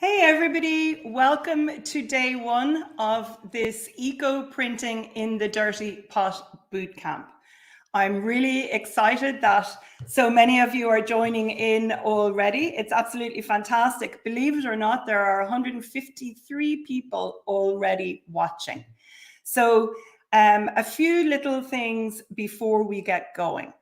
Hey everybody, welcome to day one of this Eco Printing in the Dirty Pot Bootcamp. I'm really excited that so many of you are joining in already. It's absolutely fantastic. Believe it or not, there are 153 people already watching. So a few little things before we get going.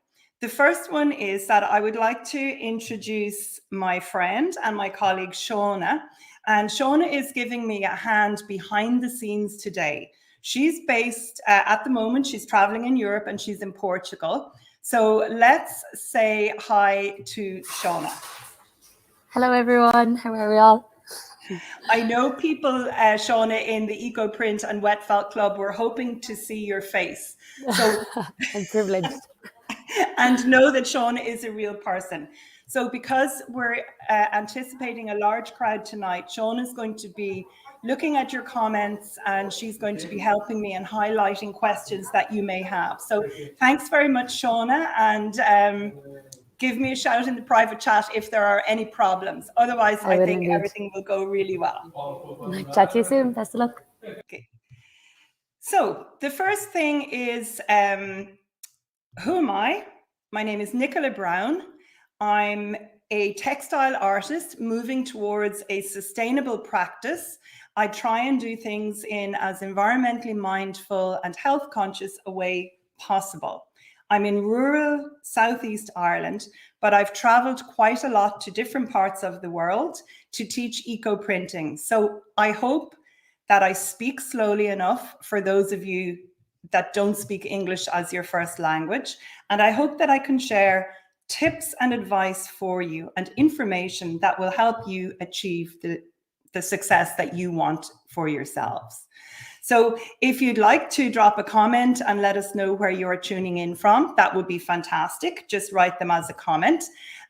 The first one is that I would like to introduce my friend and my colleague, Shauna. And Shauna is giving me a hand behind the scenes today. She's based at the moment, she's traveling in Europe and she's in Portugal. So let's say hi to Shauna. Hello, everyone. How are we all? I know people, Shauna, in the Eco Print and Wet Felt Club were hoping to see your face. So I'm privileged. And know that Shauna is a real person. So because we're anticipating a large crowd tonight, Shauna is going to be looking at your comments and she's going to be helping me and highlighting questions that you may have. So thanks very much, Shauna, and give me a shout in the private chat if there are any problems. Otherwise, I think everything will go really well. Chat to you soon. Best of luck. Okay. So the first thing is, who am I? My name is Nicola Brown. I'm a textile artist moving towards a sustainable practice. I try and do things in as environmentally mindful and health conscious a way possible. I'm in rural Southeast Ireland, but I've traveled quite a lot to different parts of the world to teach eco printing. So I hope that I speak slowly enough for those of you that don't speak English as your first language. And I hope that I can share tips and advice for you and information that will help you achieve the success that you want for yourselves. So if you'd like to drop a comment and let us know where you're tuning in from, that would be fantastic. Just write them as a comment.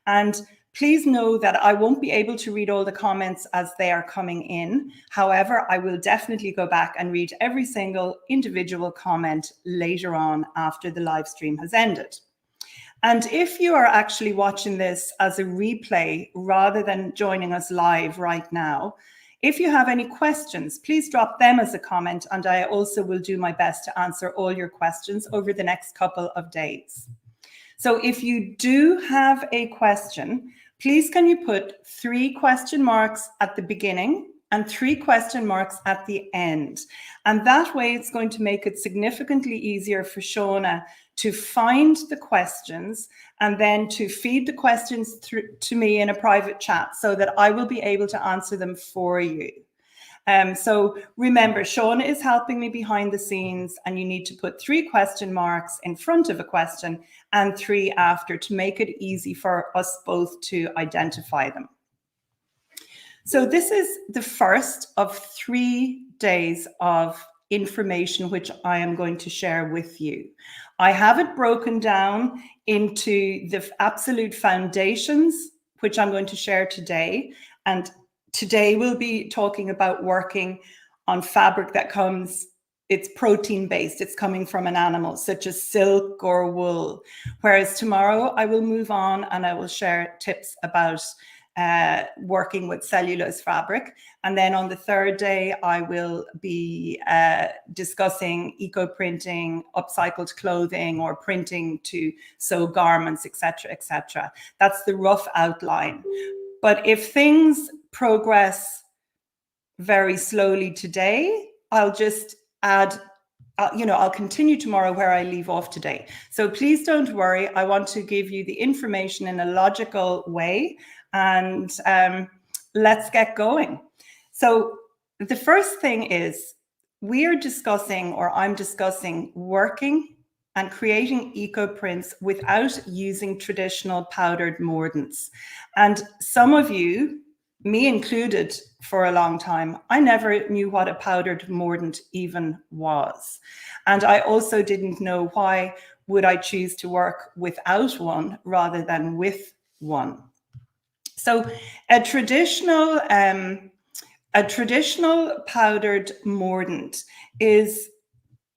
And please know that I won't be able to read all the comments as they are coming in. However, I will definitely go back and read every single individual comment later on after the live stream has ended. And if you are actually watching this as a replay rather than joining us live right now, if you have any questions, please drop them as a comment, and I also will do my best to answer all your questions over the next couple of days. So if you do have a question, please can you put 3 question marks at the beginning and 3 question marks at the end. And that way it's going to make it significantly easier for Shauna to find the questions and then to feed the questions through to me in a private chat so that I will be able to answer them for you. So remember, Shauna is helping me behind the scenes, and you need to put 3 question marks in front of a question and 3 after to make it easy for us both to identify them. So this is the first of 3 days of information which I am going to share with you. I have it broken down into the absolute foundations, which I'm going to share today. And today we'll be talking about working on fabric that it's protein based, it's coming from an animal such as silk or wool. Whereas tomorrow I will move on and I will share tips about working with cellulose fabric. And then on the 3rd day, I will be discussing eco printing, upcycled clothing, or printing to sew garments, etc., etc. That's the rough outline. But if things progress very slowly today, I'll just add, I'll continue tomorrow where I leave off today. So please don't worry. I want to give you the information in a logical way, and let's get going. So the first thing is I'm discussing working and creating eco prints without using traditional powdered mordants. And some of you, me included, for a long time, I never knew what a powdered mordant even was. And I also didn't know why would I choose to work without one rather than with one. So a traditional powdered mordant is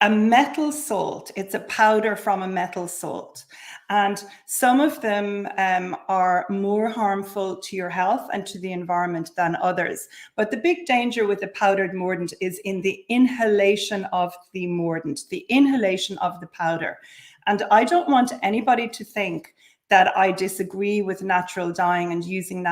a metal salt. It's a powder from a metal salt. And some of them are more harmful to your health and to the environment than others. But the big danger with the powdered mordant is in the inhalation of the mordant, the inhalation of the powder. And I don't want anybody to think that I disagree with natural dyeing and using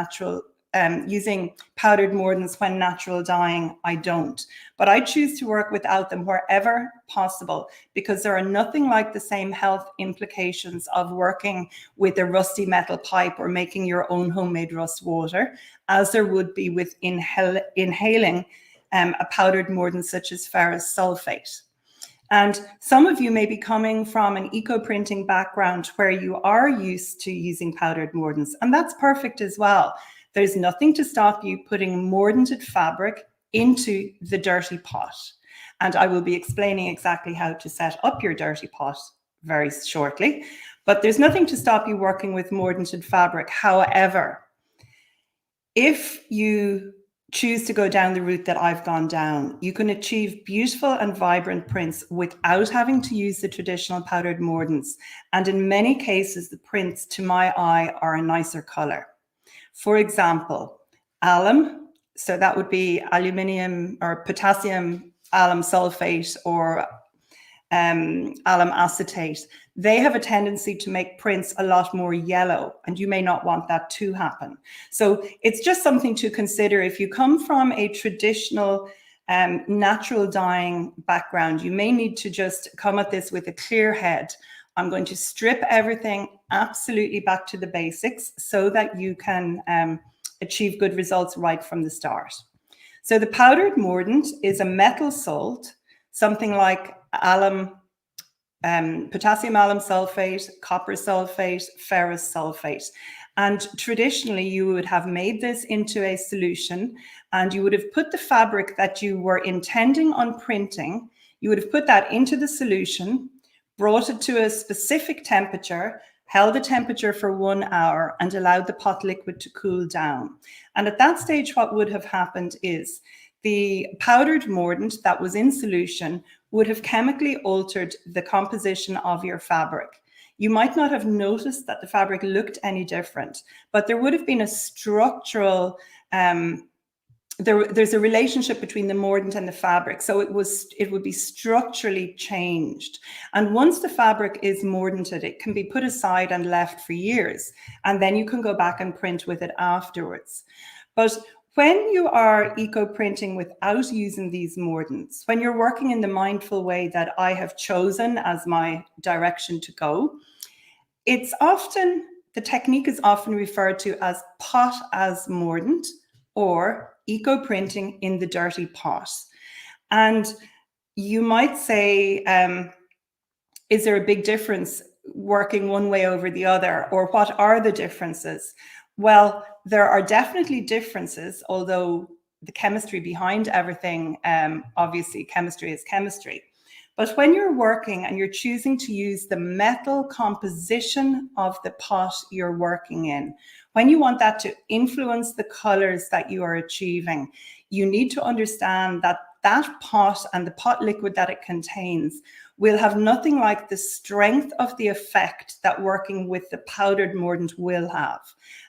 powdered mordants when natural dyeing. I don't, but I choose to work without them wherever possible, because there are nothing like the same health implications of working with a rusty metal pipe or making your own homemade rust water as there would be with inhaling a powdered mordant such as ferrous sulfate. And some of you may be coming from an eco-printing background where you are used to using powdered mordants, and that's perfect as well. There's nothing to stop you putting mordanted fabric into the dirty pot. And I will be explaining exactly how to set up your dirty pot very shortly. But there's nothing to stop you working with mordanted fabric. However, if you choose to go down the route that I've gone down, you can achieve beautiful and vibrant prints without having to use the traditional powdered mordants. And in many cases, the prints, to my eye, are a nicer color. For example, alum, so that would be aluminium or potassium alum sulfate or alum acetate. They have a tendency to make prints a lot more yellow, and you may not want that to happen. So it's just something to consider. If you come from a traditional natural dyeing background, you may need to just come at this with a clear head. I'm going to strip everything absolutely back to the basics so that you can achieve good results right from the start. So the powdered mordant is a metal salt, something like potassium alum sulfate, copper sulfate, ferrous sulfate. And traditionally, you would have made this into a solution, and you would have put the fabric that you were intending on printing, you would have put that into the solution, brought it to a specific temperature, held the temperature for 1 hour, and allowed the pot liquid to cool down. And at that stage, what would have happened is the powdered mordant that was in solution would have chemically altered the composition of your fabric. You might not have noticed that the fabric looked any different, but there would have been a structural there's a relationship between the mordant and the fabric. So it would be structurally changed. And once the fabric is mordanted, it can be put aside and left for years. And then you can go back and print with it afterwards. But when you are eco-printing without using these mordants, when you're working in the mindful way that I have chosen as my direction to go, the technique is often referred to as pot as mordant, or eco-printing in the dirty pot. And you might say, is there a big difference working one way over the other, or what are the differences? Well, there are definitely differences, although the chemistry behind everything, obviously chemistry is chemistry. But when you're working and you're choosing to use the metal composition of the pot you're working in, when you want that to influence the colors that you are achieving, you need to understand that that pot and the pot liquid that it contains will have nothing like the strength of the effect that working with the powdered mordant will have.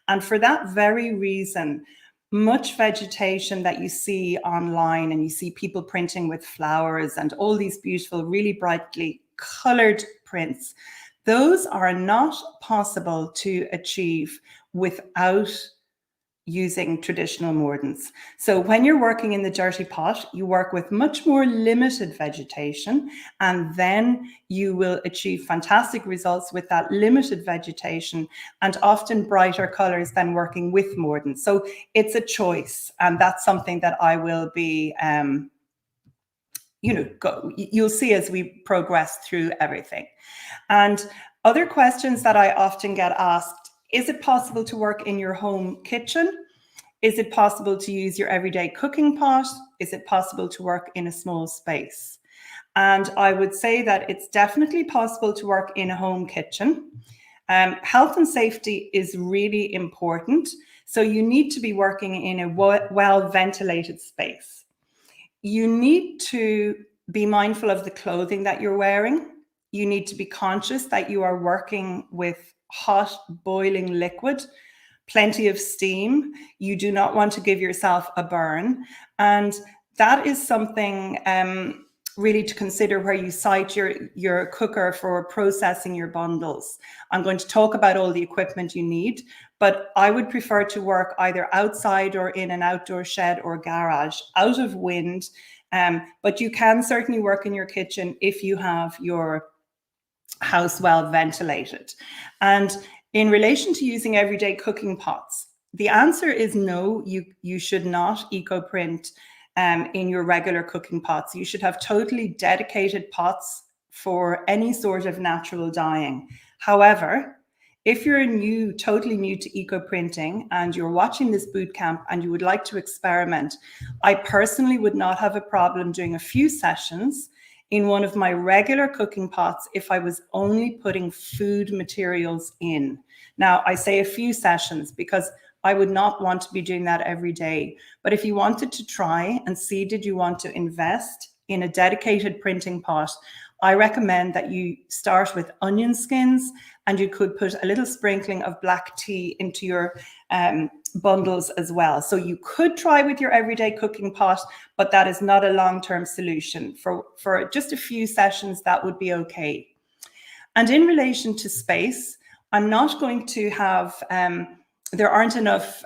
And for that very reason, much vegetation that you see online, and you see people printing with flowers and all these beautiful, really brightly colored prints, those are not possible to achieve without using traditional mordants. So when you're working in the dirty pot, you work with much more limited vegetation, and then you will achieve fantastic results with that limited vegetation and often brighter colors than working with mordants. So it's a choice, and that's something that I will be, you'll see as we progress through everything. And other questions that I often get asked: is it possible to work in your home kitchen? Is it possible to use your everyday cooking pot? Is it possible to work in a small space? And I would say that it's definitely possible to work in a home kitchen. Health and safety is really important. So you need to be working in a well-ventilated space. You need to be mindful of the clothing that you're wearing. You need to be conscious that you are working with hot, boiling liquid, plenty of steam. You do not want to give yourself a burn. And that is something really to consider where you site your cooker for processing your bundles. I'm going to talk about all the equipment you need, but I would prefer to work either outside or in an outdoor shed or garage, out of wind. But you can certainly work in your kitchen if you have your house well ventilated. And in relation to using everyday cooking pots, the answer is no, you should not eco-print in your regular cooking pots. You should have totally dedicated pots for any sort of natural dyeing. However, if you're totally new to eco-printing and you're watching this bootcamp and you would like to experiment, I personally would not have a problem doing a few sessions in one of my regular cooking pots if I was only putting food materials in. Now, I say a few sessions because I would not want to be doing that every day. But if you wanted to try and see, did you want to invest in a dedicated printing pot, I recommend that you start with onion skins, and you could put a little sprinkling of black tea into your bundles as well. So you could try with your everyday cooking pot, but that is not a long-term solution. For just a few sessions, that would be okay. And in relation to space, I'm not going to have, there aren't enough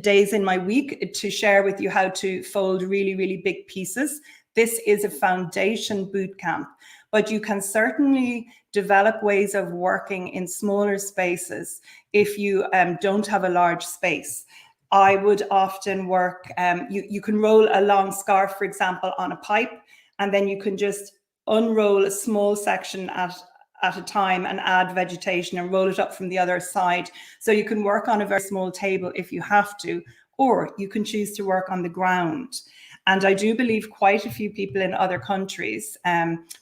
days in my week to share with you how to fold really, really big pieces. This is a foundation bootcamp, but you can certainly develop ways of working in smaller spaces if you don't have a large space. I would often work, you can roll a long scarf, for example, on a pipe, and then you can just unroll a small section at a time and add vegetation and roll it up from the other side. So you can work on a very small table if you have to, or you can choose to work on the ground. And I do believe quite a few people in other countries,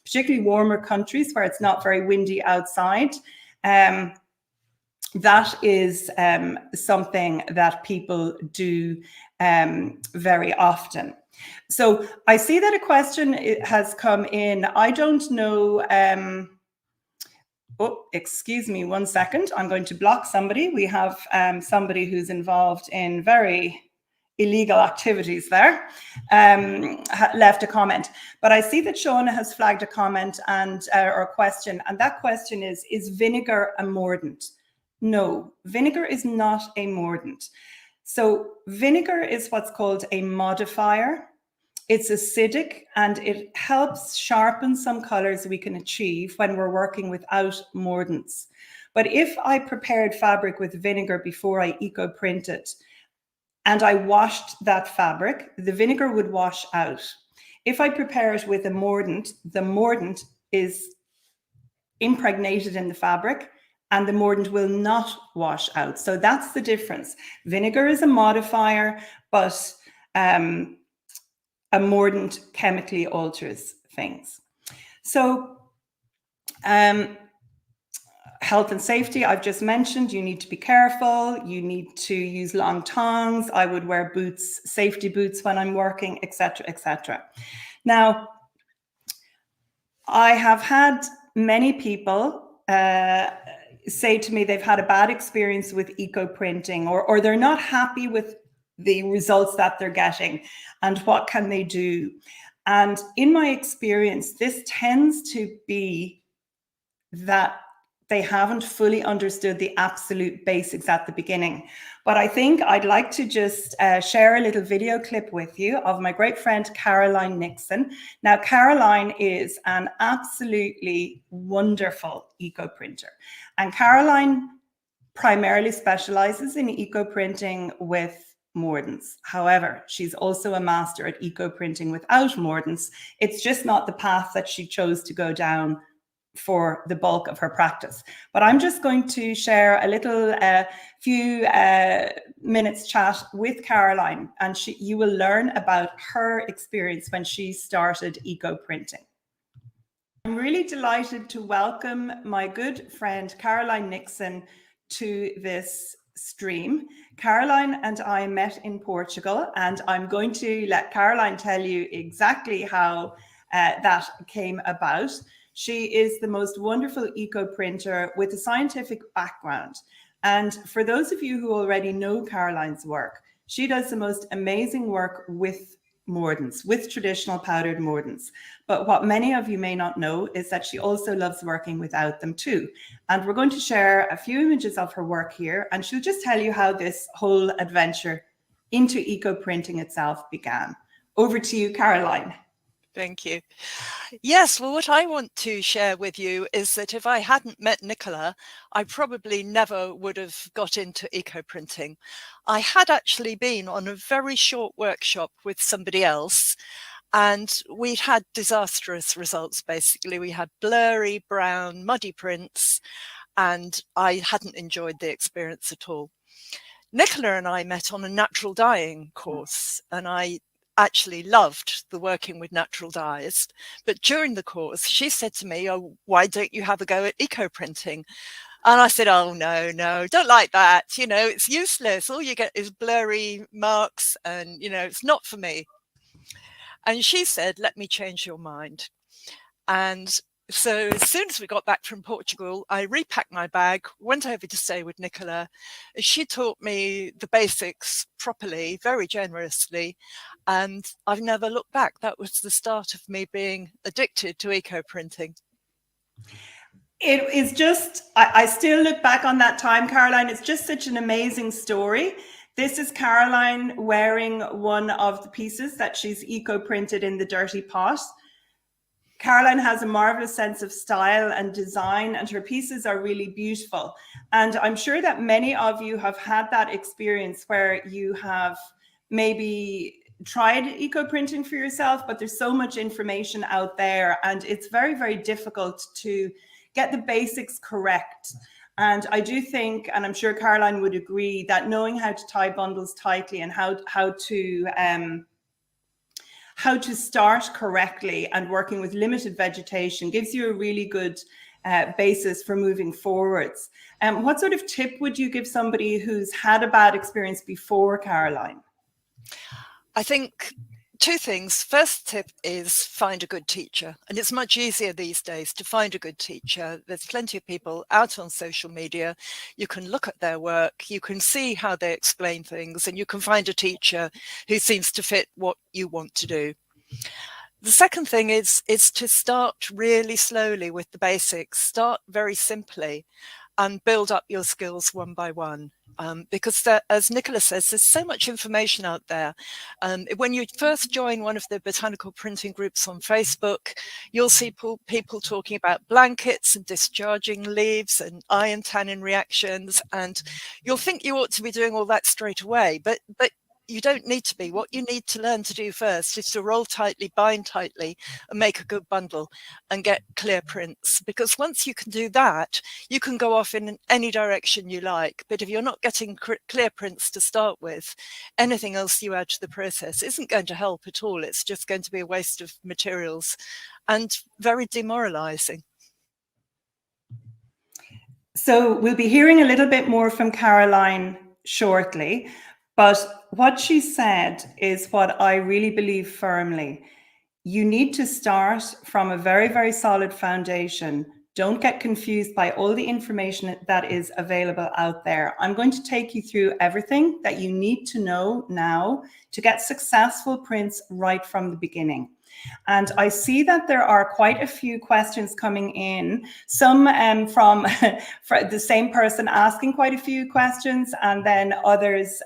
particularly warmer countries where it's not very windy outside, that is something that people do very often. So I see that a question has come in. I don't know. Oh, excuse me 1 second. I'm going to block somebody. We have somebody who's involved in very illegal activities there, left a comment. But I see that Shauna has flagged a comment and or a question, and that question is vinegar a mordant? No, vinegar is not a mordant. So vinegar is what's called a modifier. It's acidic and it helps sharpen some colors we can achieve when we're working without mordants. But if I prepared fabric with vinegar before I eco-print it, and I washed that fabric, the vinegar would wash out. If I prepare it with a mordant, the mordant is impregnated in the fabric and the mordant will not wash out. So that's the difference. Vinegar is a modifier, but a mordant chemically alters things. So health and safety, I've just mentioned, you need to be careful. You need to use long tongs. I would wear boots, safety boots when I'm working, etc., etc. Now, I have had many people say to me they've had a bad experience with eco-printing, or they're not happy with the results that they're getting, and what can they do? And in my experience, this tends to be that they haven't fully understood the absolute basics at the beginning. But I think I'd like to just share a little video clip with you of my great friend, Caroline Nixon. Now, Caroline is an absolutely wonderful eco-printer. And Caroline primarily specializes in eco-printing with Mordants. However, she's also a master at eco-printing without Mordants. It's just not the path that she chose to go down for the bulk of her practice. But I'm just going to share a little few minutes chat with Caroline, and you will learn about her experience when she started eco-printing. I'm really delighted to welcome my good friend Caroline Nixon to this stream. Caroline and I met in Portugal, and I'm going to let Caroline tell you exactly how that came about. She is the most wonderful eco printer with a scientific background. And for those of you who already know Caroline's work, she does the most amazing work with mordants, with traditional powdered mordants. But what many of you may not know is that she also loves working without them too. And we're going to share a few images of her work here, and she'll just tell you how this whole adventure into eco printing itself began. Over to you, Caroline. Thank you. Yes, well, what I want to share with you is that if I hadn't met Nicola, I probably never would have got into eco printing. I had actually been on a very short workshop with somebody else, and we'd had disastrous results. Basically, we had blurry, brown, muddy prints, and I hadn't enjoyed the experience at all. Nicola and I met on a natural dyeing course, and I actually loved the working with natural dyes. But during the course, she said to me, "Oh, why don't you have a go at eco printing?" And I said, "Oh, no, don't like that. You know, it's useless. All you get is blurry marks and, you know, it's not for me." And she said, "Let me change your mind." And so as soon as we got back from Portugal, I repacked my bag, went over to stay with Nicola. She taught me the basics properly, very generously, and I've never looked back. That was the start of me being addicted to eco printing. It is just, I still look back on that time, Caroline. It's just such an amazing story. This is Caroline wearing one of the pieces that she's eco printed in the dirty pot. Caroline has a marvelous sense of style and design, and her pieces are really beautiful. And I'm sure that many of you have had that experience where you have maybe tried eco printing for yourself, but there's so much information out there, and it's very, very difficult to get the basics correct. And I do think, and I'm sure Caroline would agree, that knowing how to tie bundles tightly and how to start correctly and working with limited vegetation gives you a really good basis for moving forwards. What sort of tip would you give somebody who's had a bad experience before, Caroline? I think two things. First tip is find a good teacher. And it's much easier these days to find a good teacher. There's plenty of people out on social media. You can look at their work, you can see how they explain things, and you can find a teacher who seems to fit what you want to do. The second thing is to start really slowly with the basics. Start very simply and build up your skills one by one. Because as Nicola says, there's so much information out there. When you first join one of the botanical printing groups on Facebook, you'll see people talking about blankets and discharging leaves and iron tannin reactions, and you'll think you ought to be doing all that straight away, but you don't need to be. What you need to learn to do first is to roll tightly, bind tightly, and make a good bundle and get clear prints. Because once you can do that, you can go off in any direction you like. But if you're not getting clear prints to start with, anything else you add to the process isn't going to help at all. It's just going to be a waste of materials and very demoralizing. So we'll be hearing a little bit more from Caroline shortly. But what she said is what I really believe firmly. You need to start from a very, very solid foundation. Don't get confused by all the information that is available out there. I'm going to take you through everything that you need to know now to get successful prints right from the beginning. And I see that there are quite a few questions coming in, some from the same person asking quite a few questions, and then others,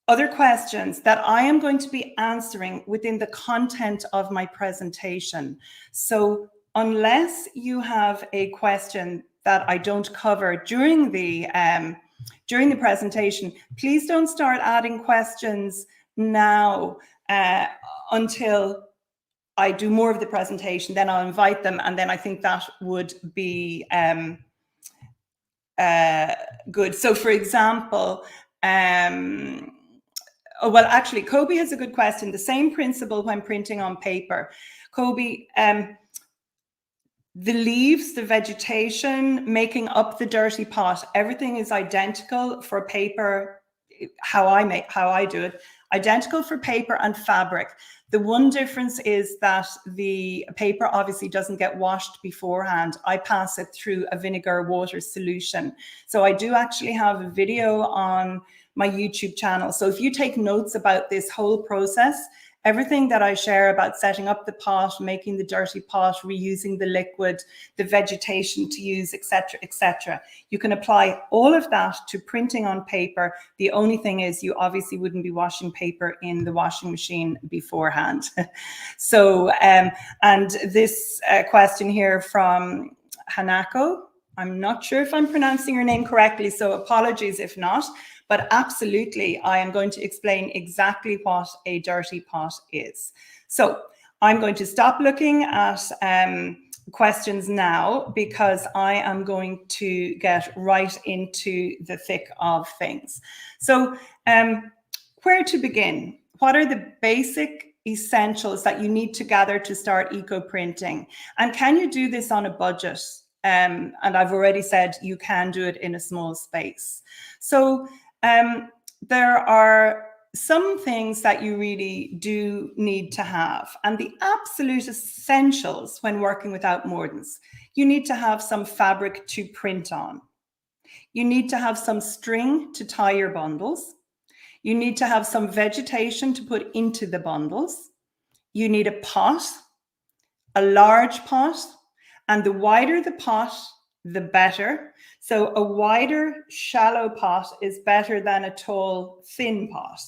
other questions that I am going to be answering within the content of my presentation. So unless you have a question that I don't cover during the presentation, please don't start adding questions now until I do more of the presentation. Then I'll invite them, and then I think that would be good. So for example, oh, well, actually, Kobe has a good question. The same principle when printing on paper. Kobe, the leaves, the vegetation, making up the dirty pot, everything is identical for paper. How I do it, identical for paper and fabric. The one difference is that the paper obviously doesn't get washed beforehand. I pass it through a vinegar water solution. So I do actually have a video on my YouTube channel. So if you take notes about this whole process, everything that I share about setting up the pot, making the dirty pot, reusing the liquid, the vegetation to use, etc., you can apply all of that to printing on paper. The only thing is you obviously wouldn't be washing paper in the washing machine beforehand. So, and this question here from Hanako, I'm not sure if I'm pronouncing your name correctly, so apologies if not. But absolutely, I am going to explain exactly what a dirty pot is. So I'm going to stop looking at questions now because I am going to get right into the thick of things. So where to begin? What are the basic essentials that you need to gather to start eco-printing? And can you do this on a budget? And I've already said you can do it in a small space. So there are some things that you really do need to have, and the absolute essentials when working without Mordants. You need to have some fabric to print on. You need to have some string to tie your bundles. You need to have some vegetation to put into the bundles. You need a pot, a large pot, and the wider the pot, the better. So a wider, shallow pot is better than a tall, thin pot.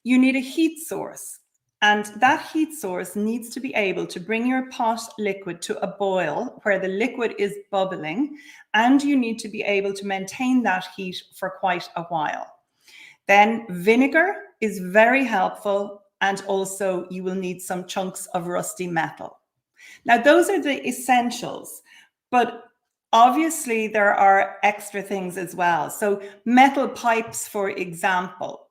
You need a heat source, and that heat source needs to be able to bring your pot liquid to a boil where the liquid is bubbling, and you need to be able to maintain that heat for quite a while. Then vinegar is very helpful, and also you will need some chunks of rusty metal. Now, those are the essentials, but obviously there are extra things as well. So metal pipes, for example.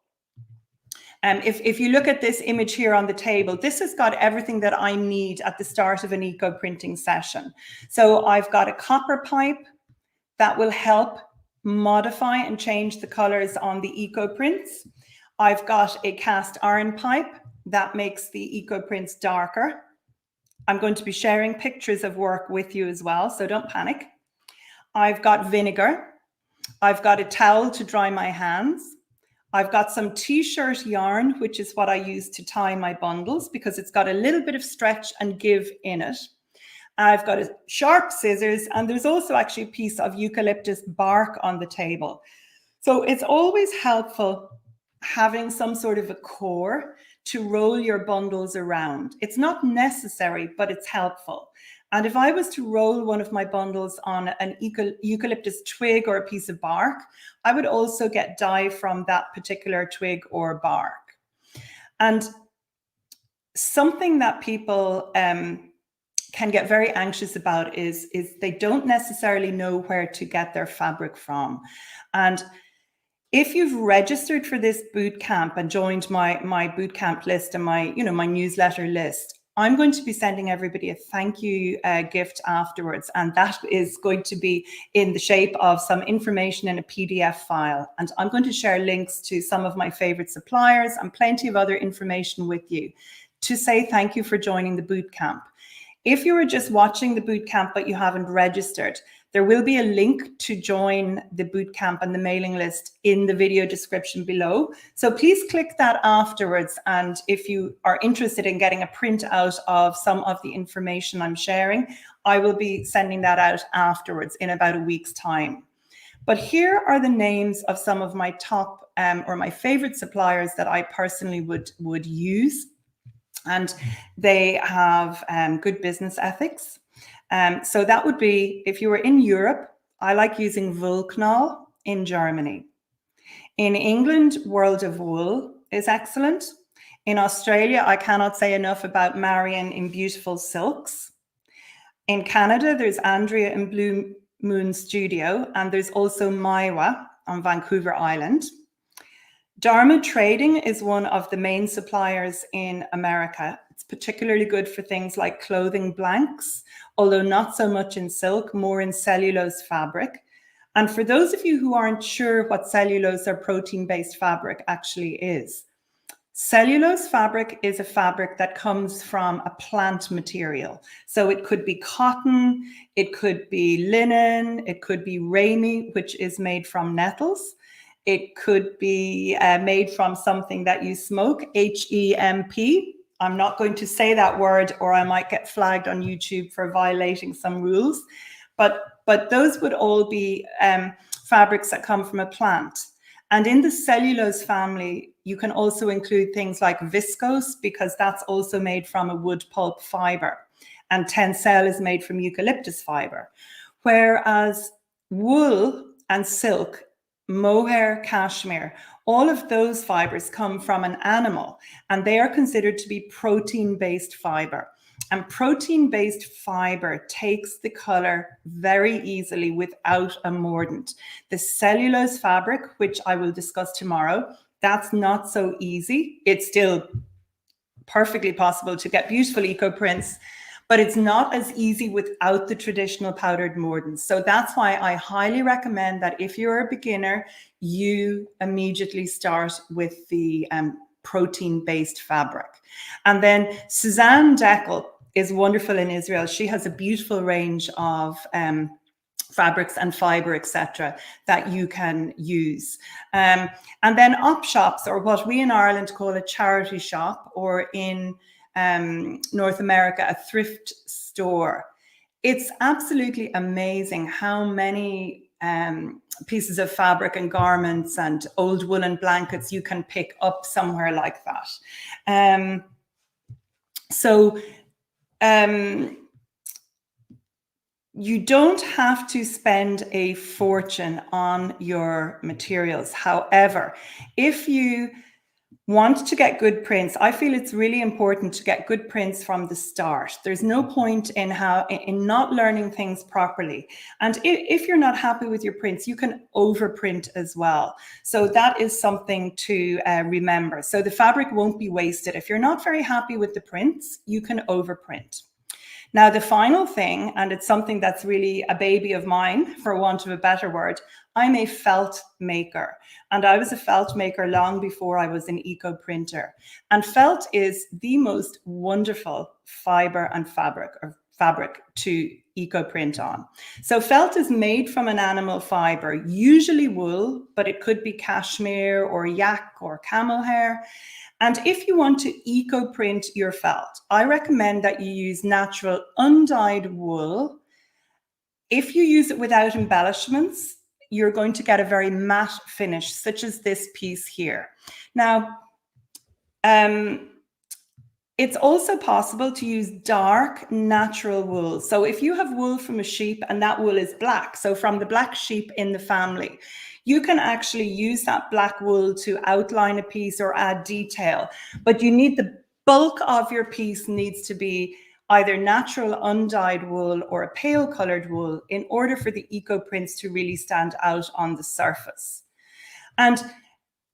If you look at this image here on the table, this has got everything that I need at the start of an eco-printing session. So I've got a copper pipe that will help modify and change the colors on the eco-prints. I've got a cast iron pipe that makes the eco-prints darker. I'm going to be sharing pictures of work with you as well, so don't panic. I've got vinegar. I've got a towel to dry my hands. I've got some t-shirt yarn, which is what I use to tie my bundles because it's got a little bit of stretch and give in it. I've got a sharp scissors, and there's also actually a piece of eucalyptus bark on the table. So it's always helpful having some sort of a core to roll your bundles around. It's not necessary, but it's helpful. And if I was to roll one of my bundles on an eucalyptus twig or a piece of bark, I would also get dye from that particular twig or bark. And something that people can get very anxious about is they don't necessarily know where to get their fabric from. And if you've registered for this boot camp and joined my boot camp list and my newsletter list, I'm going to be sending everybody a thank you gift afterwards, and that is going to be in the shape of some information in a PDF file. And I'm going to share links to some of my favorite suppliers and plenty of other information with you to say thank you for joining the boot camp. If you were just watching the boot camp but you haven't registered, there will be a link to join the boot camp and the mailing list in the video description below. So please click that afterwards. And if you are interested in getting a print out of some of the information I'm sharing, I will be sending that out afterwards in about a week's time. But here are the names of some of my top or my favorite suppliers that I personally would use. And they have good business ethics. So that would be, if you were in Europe, I like using Wollknall in Germany. In England, World of Wool is excellent. In Australia, I cannot say enough about Marion in Beautiful Silks. In Canada, there's Andrea in Blue Moon Studio, and there's also Maiwa on Vancouver Island. Dharma Trading is one of the main suppliers in America. It's particularly good for things like clothing blanks, although not so much in silk, more in cellulose fabric. And for those of you who aren't sure what cellulose or protein-based fabric actually is, Cellulose fabric is a fabric that comes from a plant material. So it could be cotton, it could be linen, it could be rami, which is made from nettles. It could be made from something that you smoke, hemp. I'm not going to say that word or I might get flagged on YouTube for violating some rules. But those would all be fabrics that come from a plant. And in the cellulose family, you can also include things like viscose, because that's also made from a wood pulp fiber. And tencel is made from eucalyptus fiber. Whereas wool and silk, mohair, cashmere, all of those fibers come from an animal, and they are considered to be protein-based fiber. And protein-based fiber takes the color very easily without a mordant. The cellulose fabric, which I will discuss tomorrow, that's not so easy. It's still perfectly possible to get beautiful eco prints, but it's not as easy without the traditional powdered mordants. So that's why I highly recommend that if you're a beginner, you immediately start with the protein-based fabric. And then Suzanne Deckel is wonderful in Israel. She has a beautiful range of fabrics and fiber, etc., that you can use. And then op shops, or what we in Ireland call a charity shop, or in North America, a thrift store. It's absolutely amazing how many pieces of fabric and garments and old woolen blankets you can pick up somewhere like that. You don't have to spend a fortune on your materials. However, if you want to get good prints, I feel it's really important to get good prints from the start. There's no point in not learning things properly. And if you're not happy with your prints, you can overprint as well. So that is something to remember. So the fabric won't be wasted. If you're not very happy with the prints, you can overprint. Now, the final thing, and it's something that's really a baby of mine, for want of a better word, I'm a felt maker. And I was a felt maker long before I was an eco printer. And felt is the most wonderful fiber and fabric to eco print on. So felt is made from an animal fiber, usually wool, but it could be cashmere or yak or camel hair. And if you want to eco print your felt, I recommend that you use natural undyed wool. If you use it without embellishments, you're going to get a very matte finish, such as this piece here. Now, it's also possible to use dark natural wool. So if you have wool from a sheep and that wool is black, so from the black sheep in the family, you can actually use that black wool to outline a piece or add detail. But you need the bulk of your piece needs to be either natural undyed wool or a pale colored wool in order for the eco prints to really stand out on the surface. And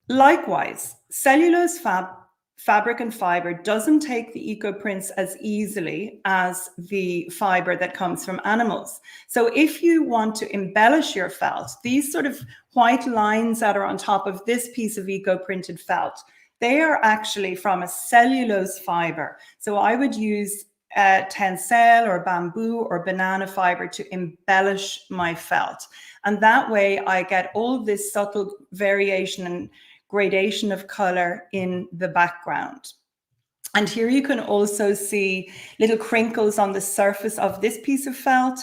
likewise, cellulose fabric and fiber doesn't take the eco prints as easily as the fiber that comes from animals. So if you want to embellish your felt, these sort of white lines that are on top of this piece of eco printed felt, they are actually from a cellulose fiber. So I would use tencel or bamboo or banana fiber to embellish my felt. And that way I get all this subtle variation and gradation of color in the background. And here you can also see little crinkles on the surface of this piece of felt.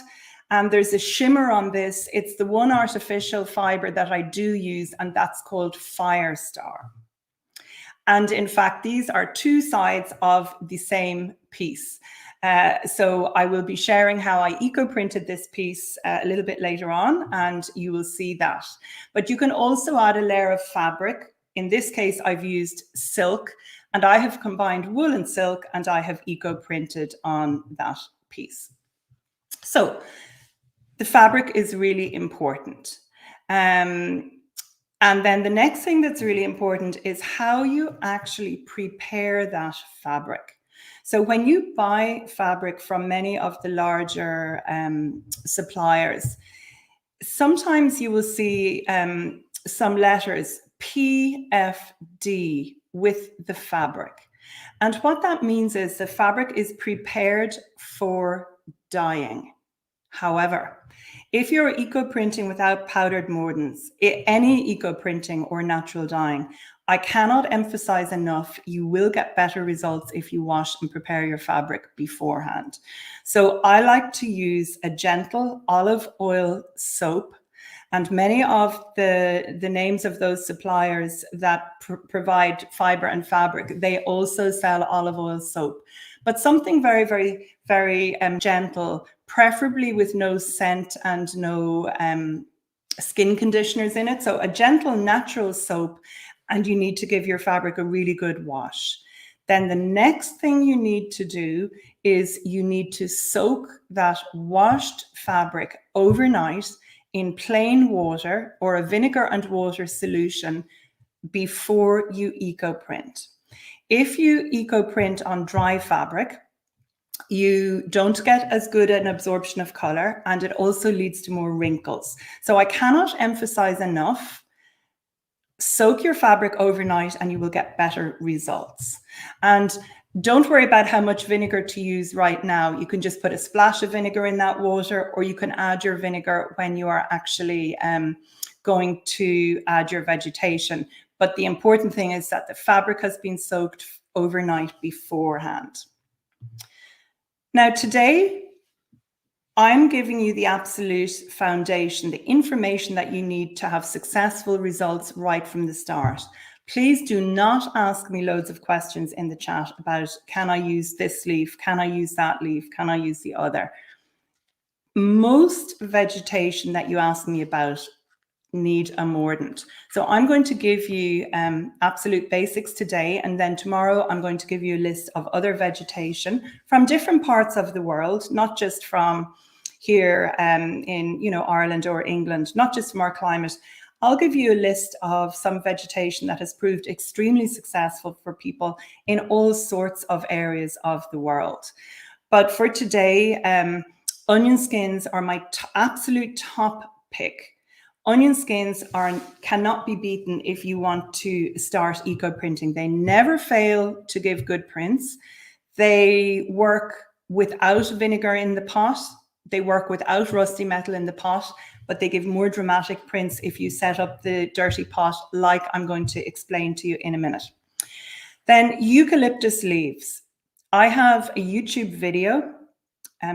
And there's a shimmer on this. It's the one artificial fiber that I do use, and that's called Firestar. And in fact, these are two sides of the same piece. So I will be sharing how I eco-printed this piece a little bit later on, and you will see that. But you can also add a layer of fabric. In this case, I've used silk, and I have combined wool and silk, and I have eco-printed on that piece. So the fabric is really important. And then the next thing that's really important is how you actually prepare that fabric. So when you buy fabric from many of the larger suppliers, sometimes you will see some letters, PFD with the fabric. And what that means is the fabric is prepared for dyeing. However, if you're eco-printing without powdered mordants, any eco-printing or natural dyeing, I cannot emphasize enough, you will get better results if you wash and prepare your fabric beforehand. So I like to use a gentle olive oil soap, and many of the names of those suppliers that provide fiber and fabric, they also sell olive oil soap. But something very, very, very gentle, preferably with no scent and no skin conditioners in it. So a gentle natural soap, and you need to give your fabric a really good wash. Then the next thing you need to do is you need to soak that washed fabric overnight in plain water or a vinegar and water solution before you eco-print. If you eco-print on dry fabric, you don't get as good an absorption of color, and it also leads to more wrinkles. So I cannot emphasize enough, soak your fabric overnight and you will get better results. And don't worry about how much vinegar to use right now. You can just put a splash of vinegar in that water, or you can add your vinegar when you are actually going to add your vegetation. But the important thing is that the fabric has been soaked overnight beforehand. Now, today, I'm giving you the absolute foundation, the information that you need to have successful results right from the start. Please do not ask me loads of questions in the chat about, can I use this leaf? Can I use that leaf? Can I use the other? Most vegetation that you ask me about need a mordant. So I'm going to give you absolute basics today, and then tomorrow I'm going to give you a list of other vegetation from different parts of the world, not just from here in Ireland or England, not just from our climate. I'll give you a list of some vegetation that has proved extremely successful for people in all sorts of areas of the world. But for today, onion skins are my absolute top pick. Onion skins cannot be beaten if you want to start eco-printing. They never fail to give good prints. They work without vinegar in the pot. They work without rusty metal in the pot, but they give more dramatic prints if you set up the dirty pot, like I'm going to explain to you in a minute. Then eucalyptus leaves. I have a YouTube video.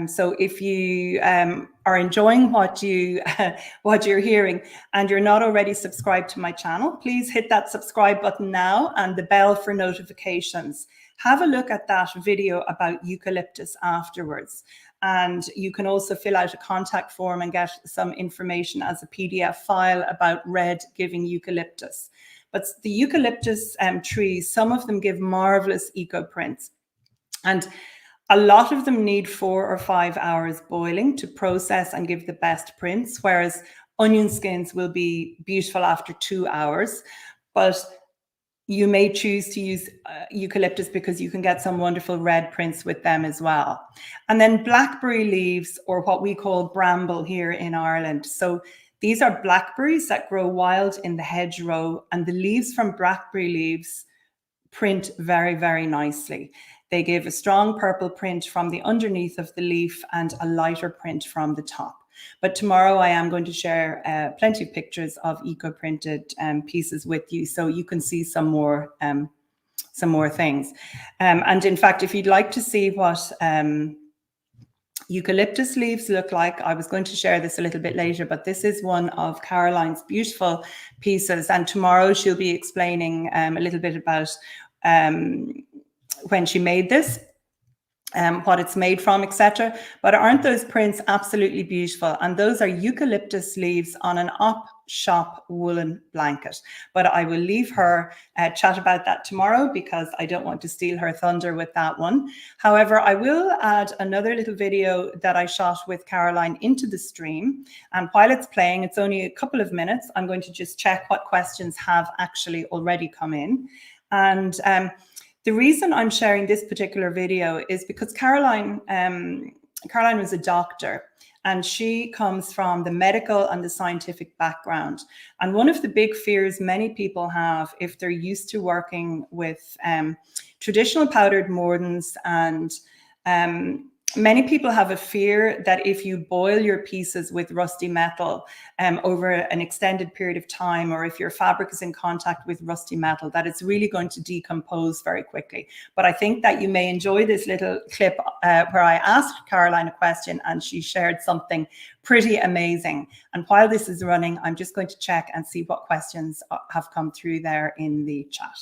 So if you are enjoying what you're hearing and you're not already subscribed to my channel, please hit that subscribe button now and the bell for notifications. Have a look at that video about eucalyptus afterwards. And you can also fill out a contact form and get some information as a PDF file about red giving eucalyptus. But the eucalyptus trees, some of them give marvelous eco prints. And a lot of them need 4 or 5 hours boiling to process and give the best prints, whereas onion skins will be beautiful after 2 hours. But you may choose to use eucalyptus because you can get some wonderful red prints with them as well. And then blackberry leaves, or what we call bramble here in Ireland. So these are blackberries that grow wild in the hedgerow, and the leaves from blackberry leaves print very, very nicely. They give a strong purple print from the underneath of the leaf and a lighter print from the top. But tomorrow I am going to share plenty of pictures of eco-printed pieces with you, so you can see some more things. And in fact, if you'd like to see what eucalyptus leaves look like, I was going to share this a little bit later, but this is one of Caroline's beautiful pieces, and tomorrow she'll be explaining a little bit about when she made this, what it's made from, etc. But aren't those prints absolutely beautiful? And those are eucalyptus leaves on an op-shop woolen blanket. But I will leave her chat about that tomorrow because I don't want to steal her thunder with that one. However, I will add another little video that I shot with Caroline into the stream. And while it's playing, it's only a couple of minutes. I'm going to just check what questions have actually already come in. And the reason I'm sharing this particular video is because Caroline was a doctor, and she comes from the medical and the scientific background. And one of the big fears many people have if they're used to working with traditional powdered mordants, and many people have a fear that if you boil your pieces with rusty metal over an extended period of time, or if your fabric is in contact with rusty metal, that it's really going to decompose very quickly. But I think that you may enjoy this little clip where I asked Caroline a question and she shared something pretty amazing. And while this is running, I'm just going to check and see what questions have come through there in the chat.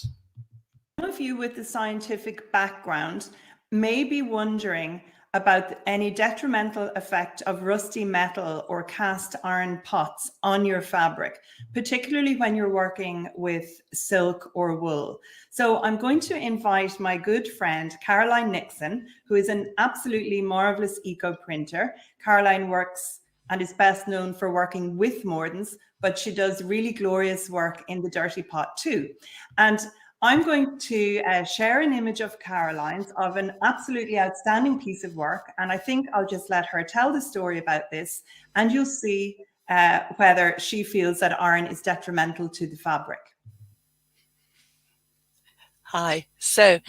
Some of you with the scientific background may be wondering about any detrimental effect of rusty metal or cast iron pots on your fabric, particularly when you're working with silk or wool. So I'm going to invite my good friend, Caroline Nixon, who is an absolutely marvelous eco printer. Caroline works and is best known for working with Mordants, but she does really glorious work in the dirty pot too. And I'm going to share an image of Caroline's of an absolutely outstanding piece of work. And I think I'll just let her tell the story about this, and you'll see whether she feels that iron is detrimental to the fabric. Hi. So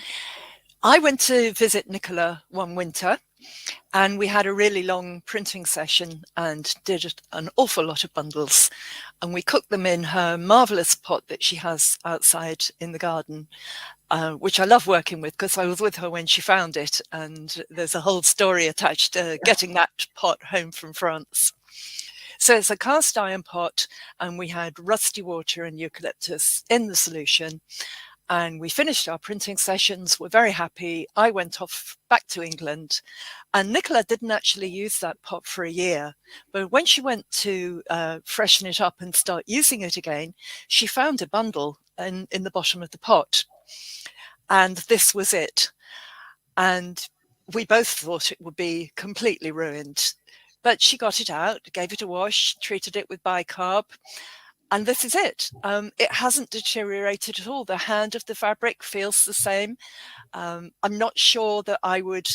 I went to visit Nicola one winter, and we had a really long printing session and did an awful lot of bundles. And we cooked them in her marvelous pot that she has outside in the garden, which I love working with because I was with her when she found it. And there's a whole story attached to getting that pot home from France. So it's a cast iron pot, and we had rusty water and eucalyptus in the solution. And we finished our printing sessions. We're very happy. I went off back to England, and Nicola didn't actually use that pot for a year. But when she went to freshen it up and start using it again, she found a bundle in the bottom of the pot. And this was it. And we both thought it would be completely ruined. But she got it out, gave it a wash, treated it with bicarb. And this is it. It hasn't deteriorated at all. The hand of the fabric feels the same. I'm not sure that I would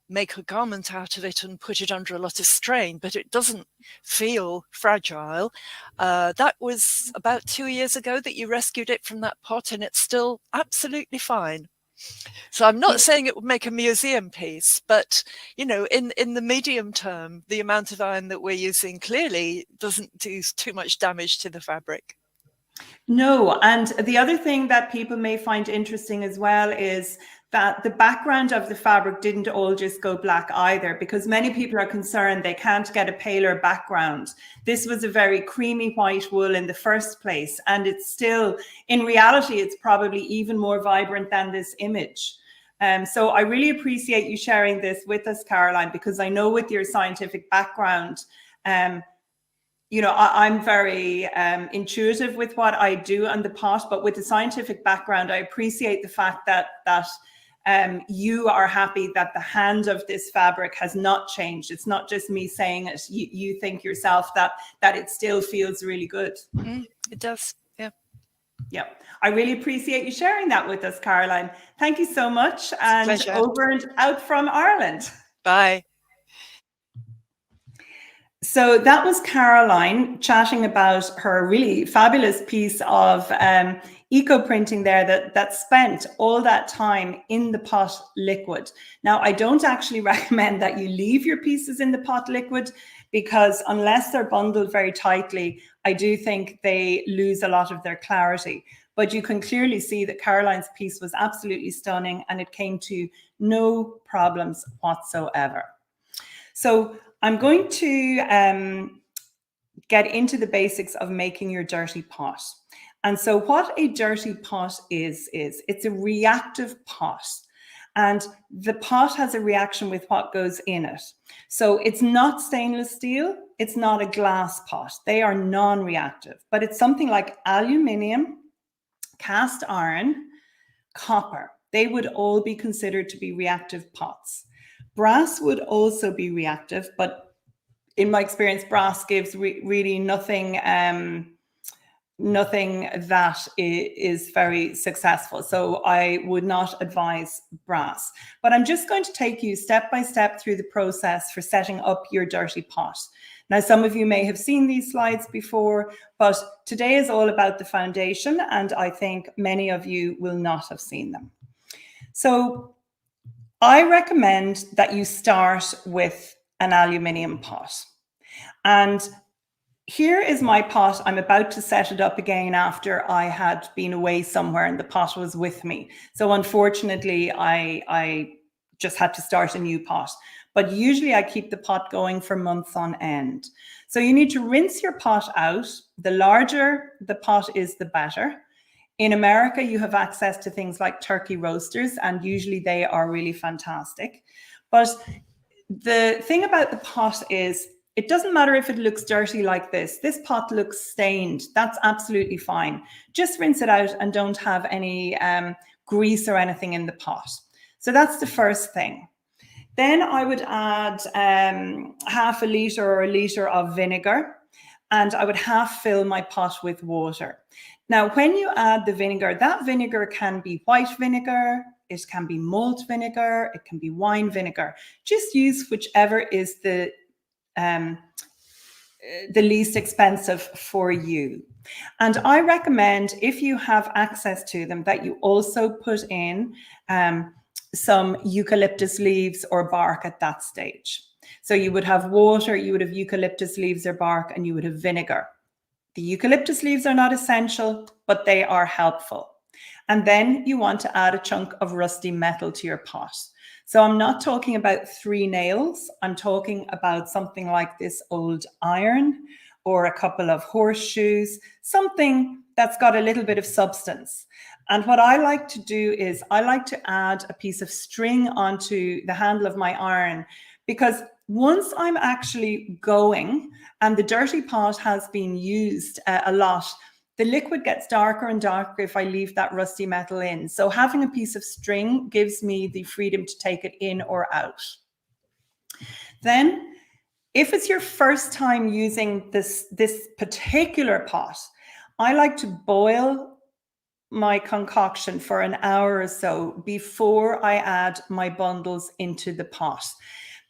make a garment out of it and put it under a lot of strain, but it doesn't feel fragile. That was about 2 years ago that you rescued it from that pot, and it's still absolutely fine. So I'm not saying it would make a museum piece, but, you know, in the medium term, the amount of iron that we're using clearly doesn't do too much damage to the fabric. No, and the other thing that people may find interesting as well is that the background of the fabric didn't all just go black either, because many people are concerned they can't get a paler background. This was a very creamy white wool in the first place, and it's still, in reality, it's probably even more vibrant than this image. So I really appreciate you sharing this with us, Caroline, because I know with your scientific background, you know, I'm very intuitive with what I do on the pot, but with the scientific background, I appreciate the fact that you are happy that the hand of this fabric has not changed. It's not just me saying it. You think yourself that it still feels really good. It does, yeah. Yeah, I really appreciate you sharing that with us, Caroline. Thank you so much. And pleasure. Over and out from Ireland. Bye. So that was Caroline chatting about her really fabulous piece of eco printing there that spent all that time in the pot liquid. Now, I don't actually recommend that you leave your pieces in the pot liquid, because unless they're bundled very tightly, I do think they lose a lot of their clarity. But you can clearly see that Caroline's piece was absolutely stunning, and it came to no problems whatsoever. So I'm going to get into the basics of making your dirty pot. And so what a dirty pot is it's a reactive pot. And the pot has a reaction with what goes in it. So it's not stainless steel, it's not a glass pot. They are non-reactive, but it's something like aluminium, cast iron, copper. They would all be considered to be reactive pots. Brass would also be reactive, but in my experience, brass gives really nothing nothing that is very successful. So I would not advise brass. But I'm just going to take you step by step through the process for setting up your dirty pot. Now, some of you may have seen these slides before, but today is all about the foundation, and I think many of you will not have seen them. So I recommend that you start with an aluminium pot. And here is my pot. I'm about to set it up again after I had been away somewhere and the pot was with me. So unfortunately, I just had to start a new pot. But usually I keep the pot going for months on end. So you need to rinse your pot out. The larger the pot is, the better. In America, you have access to things like turkey roasters, and usually they are really fantastic. But the thing about the pot is, it doesn't matter if it looks dirty like this. This pot looks stained. That's absolutely fine. Just rinse it out and don't have any grease or anything in the pot. So that's the first thing. Then I would add half a litre or a litre of vinegar, and I would half fill my pot with water. Now, when you add the vinegar, that vinegar can be white vinegar, it can be malt vinegar, it can be wine vinegar. Just use whichever is the least expensive for you. And I recommend, if you have access to them, that you also put in some eucalyptus leaves or bark at that stage. So you would have water, you would have eucalyptus leaves or bark, and you would have vinegar. The eucalyptus leaves are not essential, but they are helpful. And then you want to add a chunk of rusty metal to your pot. So I'm not talking about 3 nails. I'm talking about something like this old iron or a couple of horseshoes, something that's got a little bit of substance. And what I like to do is I like to add a piece of string onto the handle of my iron, because once I'm actually going and the dirty pot has been used a lot, the liquid gets darker and darker if I leave that rusty metal in. So having a piece of string gives me the freedom to take it in or out. Then, if it's your first time using this particular pot, I like to boil my concoction for an hour or so before I add my bundles into the pot,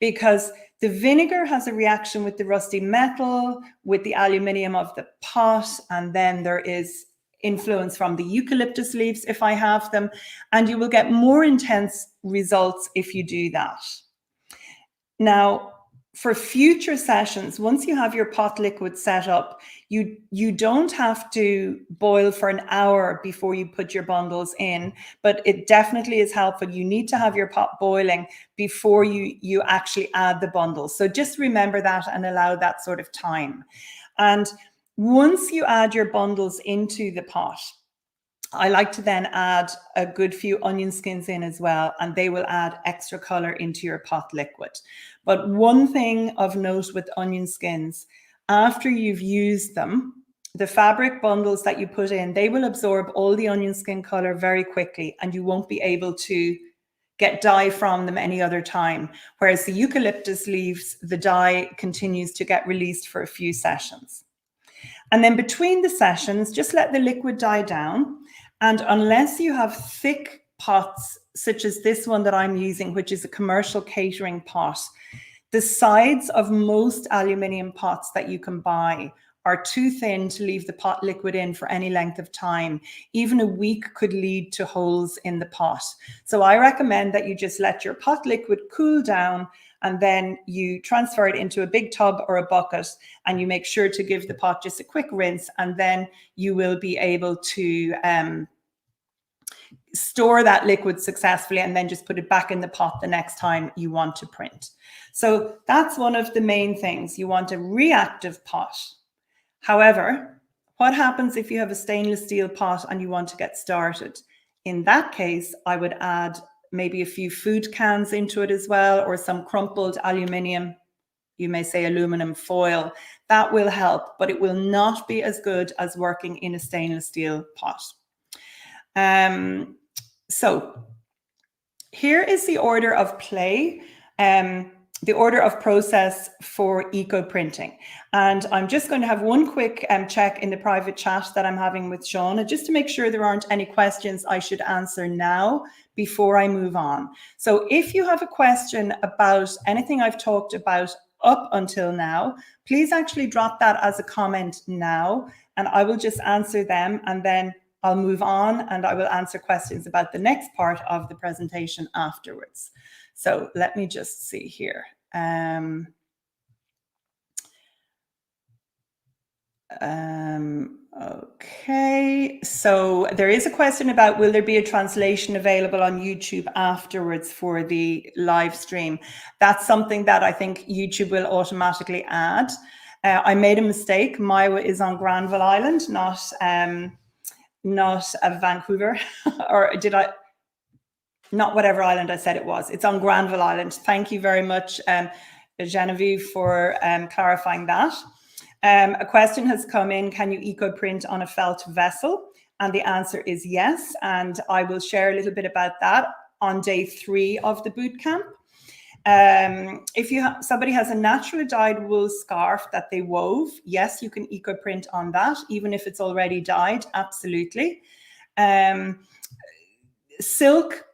because the vinegar has a reaction with the rusty metal, with the aluminium of the pot, and then there is influence from the eucalyptus leaves if I have them, and you will get more intense results if you do that. Now, for future sessions, once you have your pot liquid set up, you don't have to boil for an hour before you put your bundles in, but it definitely is helpful. You need to have your pot boiling before you actually add the bundles. So just remember that and allow that sort of time. And once you add your bundles into the pot, I like to then add a good few onion skins in as well, and they will add extra color into your pot liquid. But one thing of note with onion skins, after you've used them, the fabric bundles that you put in, they will absorb all the onion skin color very quickly, and you won't be able to get dye from them any other time. Whereas the eucalyptus leaves, the dye continues to get released for a few sessions. And then between the sessions, just let the liquid die down. And unless you have thick pots, such as this one that I'm using, which is a commercial catering pot, the sides of most aluminium pots that you can buy are too thin to leave the pot liquid in for any length of time. Even a week could lead to holes in the pot. So I recommend that you just let your pot liquid cool down, and then you transfer it into a big tub or a bucket, and you make sure to give the pot just a quick rinse, and then you will be able to store that liquid successfully, and then just put it back in the pot the next time you want to print. So that's one of the main things. You want a reactive pot. However, what happens if you have a stainless steel pot and you want to get started? In that case, I would add maybe a few food cans into it as well, or some crumpled aluminium, you may say aluminum foil. That will help, but it will not be as good as working in a stainless steel pot. So here is the order of play. the order of process for eco printing. And I'm just going to have one quick check in the private chat that I'm having with Shauna, just to make sure there aren't any questions I should answer now before I move on. So if you have a question about anything I've talked about up until now, please actually drop that as a comment now, and I will just answer them, and then I'll move on and I will answer questions about the next part of the presentation afterwards. So let me just see here. Okay, so there is a question about, will there be a translation available on YouTube afterwards for the live stream? That's something that I think YouTube will automatically add. I made a mistake. Maiwa is on Granville Island, not Vancouver, or did I? Not whatever island I said it was. It's on Granville Island. Thank you very much, Genevieve, for clarifying that. A question has come in, can you eco-print on a felt vessel? And the answer is yes. And I will share a little bit about that on day 3 of the bootcamp. If somebody has a naturally dyed wool scarf that they wove, yes, you can eco-print on that, even if it's already dyed, absolutely. Silk,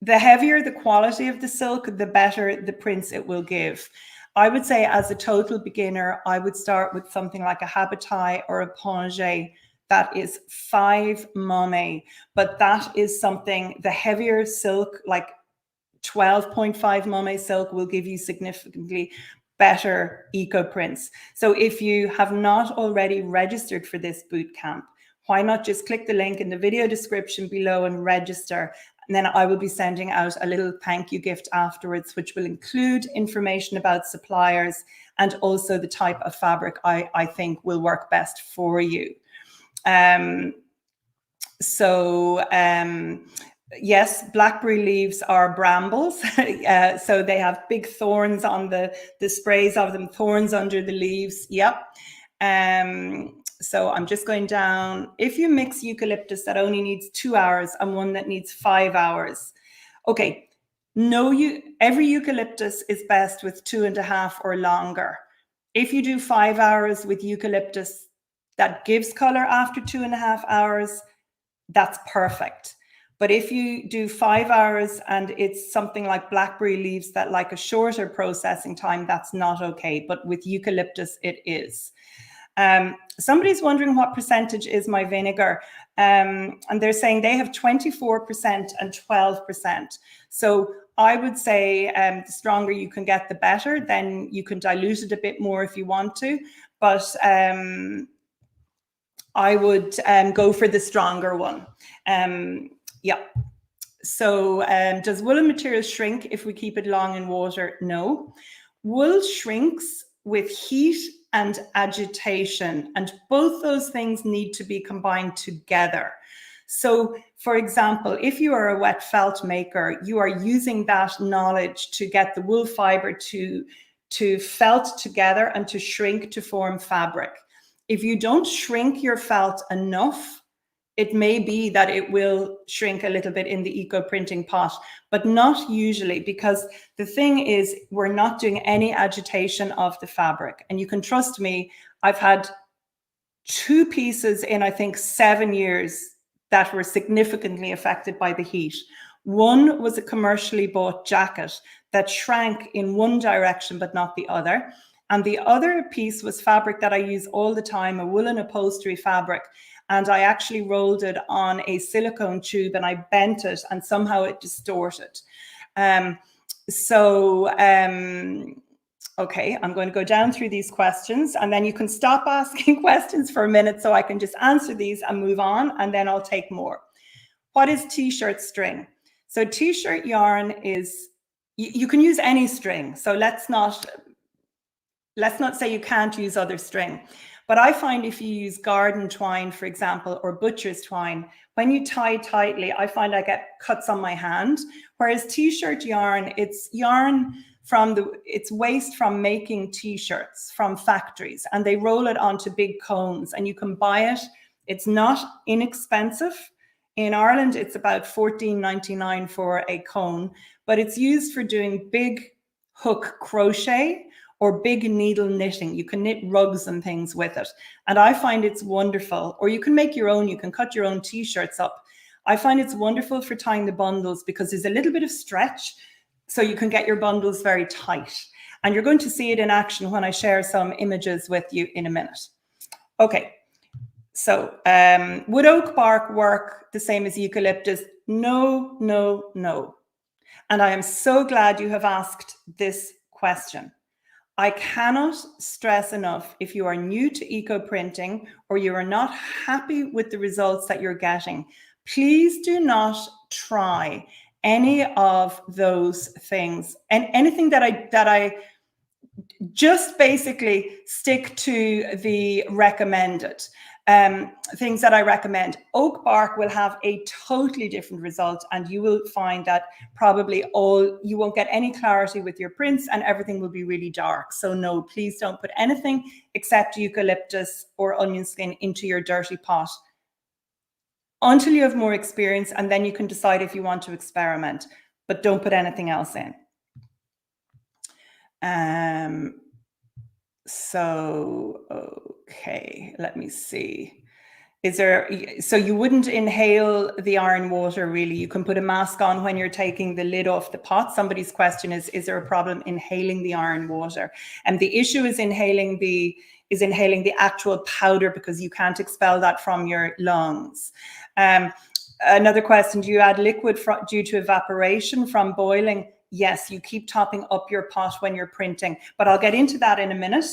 the heavier the quality of the silk, the better the prints it will give. I would say as a total beginner, I would start with something like a habitai or a pongé that is 5 momme, but that is something, the heavier silk, like 12.5 momme silk, will give you significantly better eco prints. So if you have not already registered for this bootcamp, why not just click the link in the video description below and register? And then I will be sending out a little thank you gift afterwards, which will include information about suppliers and also the type of fabric I think will work best for you. Yes, blackberry leaves are brambles. So they have big thorns on the sprays of them, thorns under the leaves. Yep. So I'm just going down. If you mix eucalyptus that only needs 2 hours and one that needs 5 hours, okay, every eucalyptus is best with 2.5 or longer. If you do 5 hours with eucalyptus that gives color after 2.5 hours, that's perfect. But if you do 5 hours and it's something like blackberry leaves that like a shorter processing time, that's not okay. But with eucalyptus, it is. Somebody's wondering what percentage is my vinegar. And they're saying they have 24% and 12%. So I would say the stronger you can get, the better. Then you can dilute it a bit more if you want to. But I would go for the stronger one. Yeah. So does woolen material shrink if we keep it long in water? No. Wool shrinks with heat and agitation, and both those things need to be combined together. So, for example, if you are a wet felt maker, you are using that knowledge to get the wool fiber to felt together and to shrink to form fabric. If you don't shrink your felt enough, it may be that it will shrink a little bit in the eco printing pot, but not usually, because the thing is, we're not doing any agitation of the fabric. And you can trust me, I've had 2 pieces in, I think, 7 years that were significantly affected by the heat. One was a commercially bought jacket that shrank in one direction, but not the other. And the other piece was fabric that I use all the time, a woolen upholstery fabric. And I actually rolled it on a silicone tube and I bent it and somehow it distorted. Okay, I'm going to go down through these questions and then you can stop asking questions for a minute so I can just answer these and move on, and then I'll take more. What is t-shirt string? So t-shirt yarn is, you can use any string. So let's not say you can't use other string. But I find if you use garden twine, for example, or butcher's twine, when you tie tightly, I find I get cuts on my hand. Whereas t-shirt yarn, it's yarn it's waste from making t-shirts from factories, and they roll it onto big cones and you can buy it. It's not inexpensive. In Ireland, it's about $14.99 for a cone, but it's used for doing big hook crochet or big needle knitting. You can knit rugs and things with it. And I find it's wonderful. Or you can make your own, you can cut your own t-shirts up. I find it's wonderful for tying the bundles because there's a little bit of stretch, so you can get your bundles very tight. And you're going to see it in action when I share some images with you in a minute. Okay, so would oak bark work the same as eucalyptus? No, no, no. And I am so glad you have asked this question. I cannot stress enough, if you are new to eco printing or you are not happy with the results that you're getting, please do not try any of those things. And anything that I just basically stick to the recommended things that I recommend. Oak bark will have a totally different result, and you will find that probably you won't get any clarity with your prints and everything will be really dark. So no, please don't put anything except eucalyptus or onion skin into your dirty pot until you have more experience, and then you can decide if you want to experiment, but don't put anything else in. So, okay, let me see. So you wouldn't inhale the iron water, really. You can put a mask on when you're taking the lid off the pot. Somebody's question is there a problem inhaling the iron water? And the issue is inhaling the actual powder, because you can't expel that from your lungs. Another question, do you add liquid due to evaporation from boiling? Yes, you keep topping up your pot when you're printing, but I'll get into that in a minute.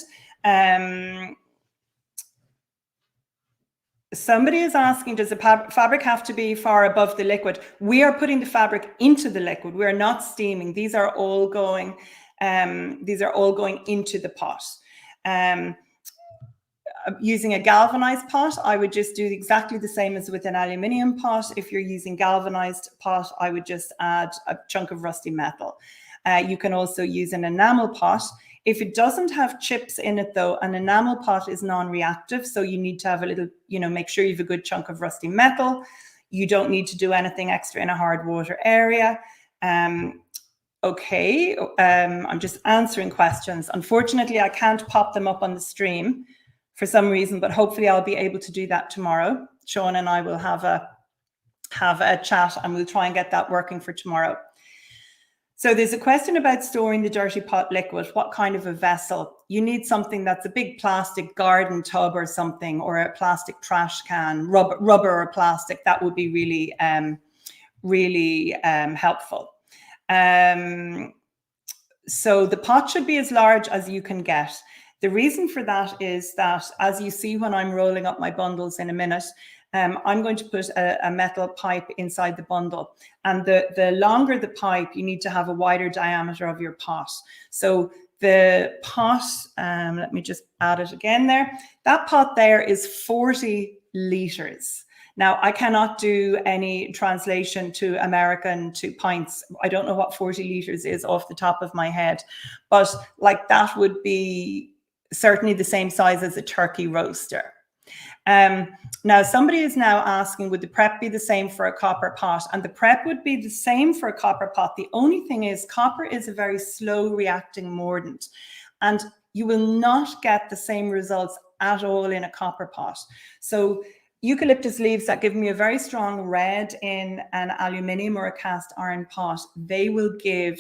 Somebody is asking, does the fabric have to be far above the liquid? We are putting the fabric into the liquid. We are not steaming. These are all going into the pot. Using a galvanized pot, I would just do exactly the same as with an aluminium pot. If you're using galvanized pot, I would just add a chunk of rusty metal. You can also use an enamel pot. If it doesn't have chips in it, though, an enamel pot is non-reactive, so you need to have a little, make sure you have a good chunk of rusty metal. You don't need to do anything extra in a hard water area. Okay, I'm just answering questions. Unfortunately, I can't pop them up on the stream for some reason, but hopefully I'll be able to do that tomorrow. Sean and I will have a chat and we'll try and get that working for tomorrow. So there's a question about storing the dirty pot liquid. What kind of a vessel? You need something that's a big plastic garden tub or something, or a plastic trash can, rubber or plastic. That would be really, really helpful. So the pot should be as large as you can get. The reason for that is that, as you see when I'm rolling up my bundles in a minute, I'm going to put a metal pipe inside the bundle. And the longer the pipe, you need to have a wider diameter of your pot. So the pot, let me just add it again there. That pot there is 40 litres. Now, I cannot do any translation to American to pints. I don't know what 40 litres is off the top of my head, but like that would be certainly the same size as a turkey roaster. Now, somebody is now asking, would the prep be the same for a copper pot? And the prep would be the same for a copper pot. The only thing is, copper is a very slow reacting mordant, and you will not get the same results at all in a copper pot. So eucalyptus leaves that give me a very strong red in an aluminium or a cast iron pot, they will give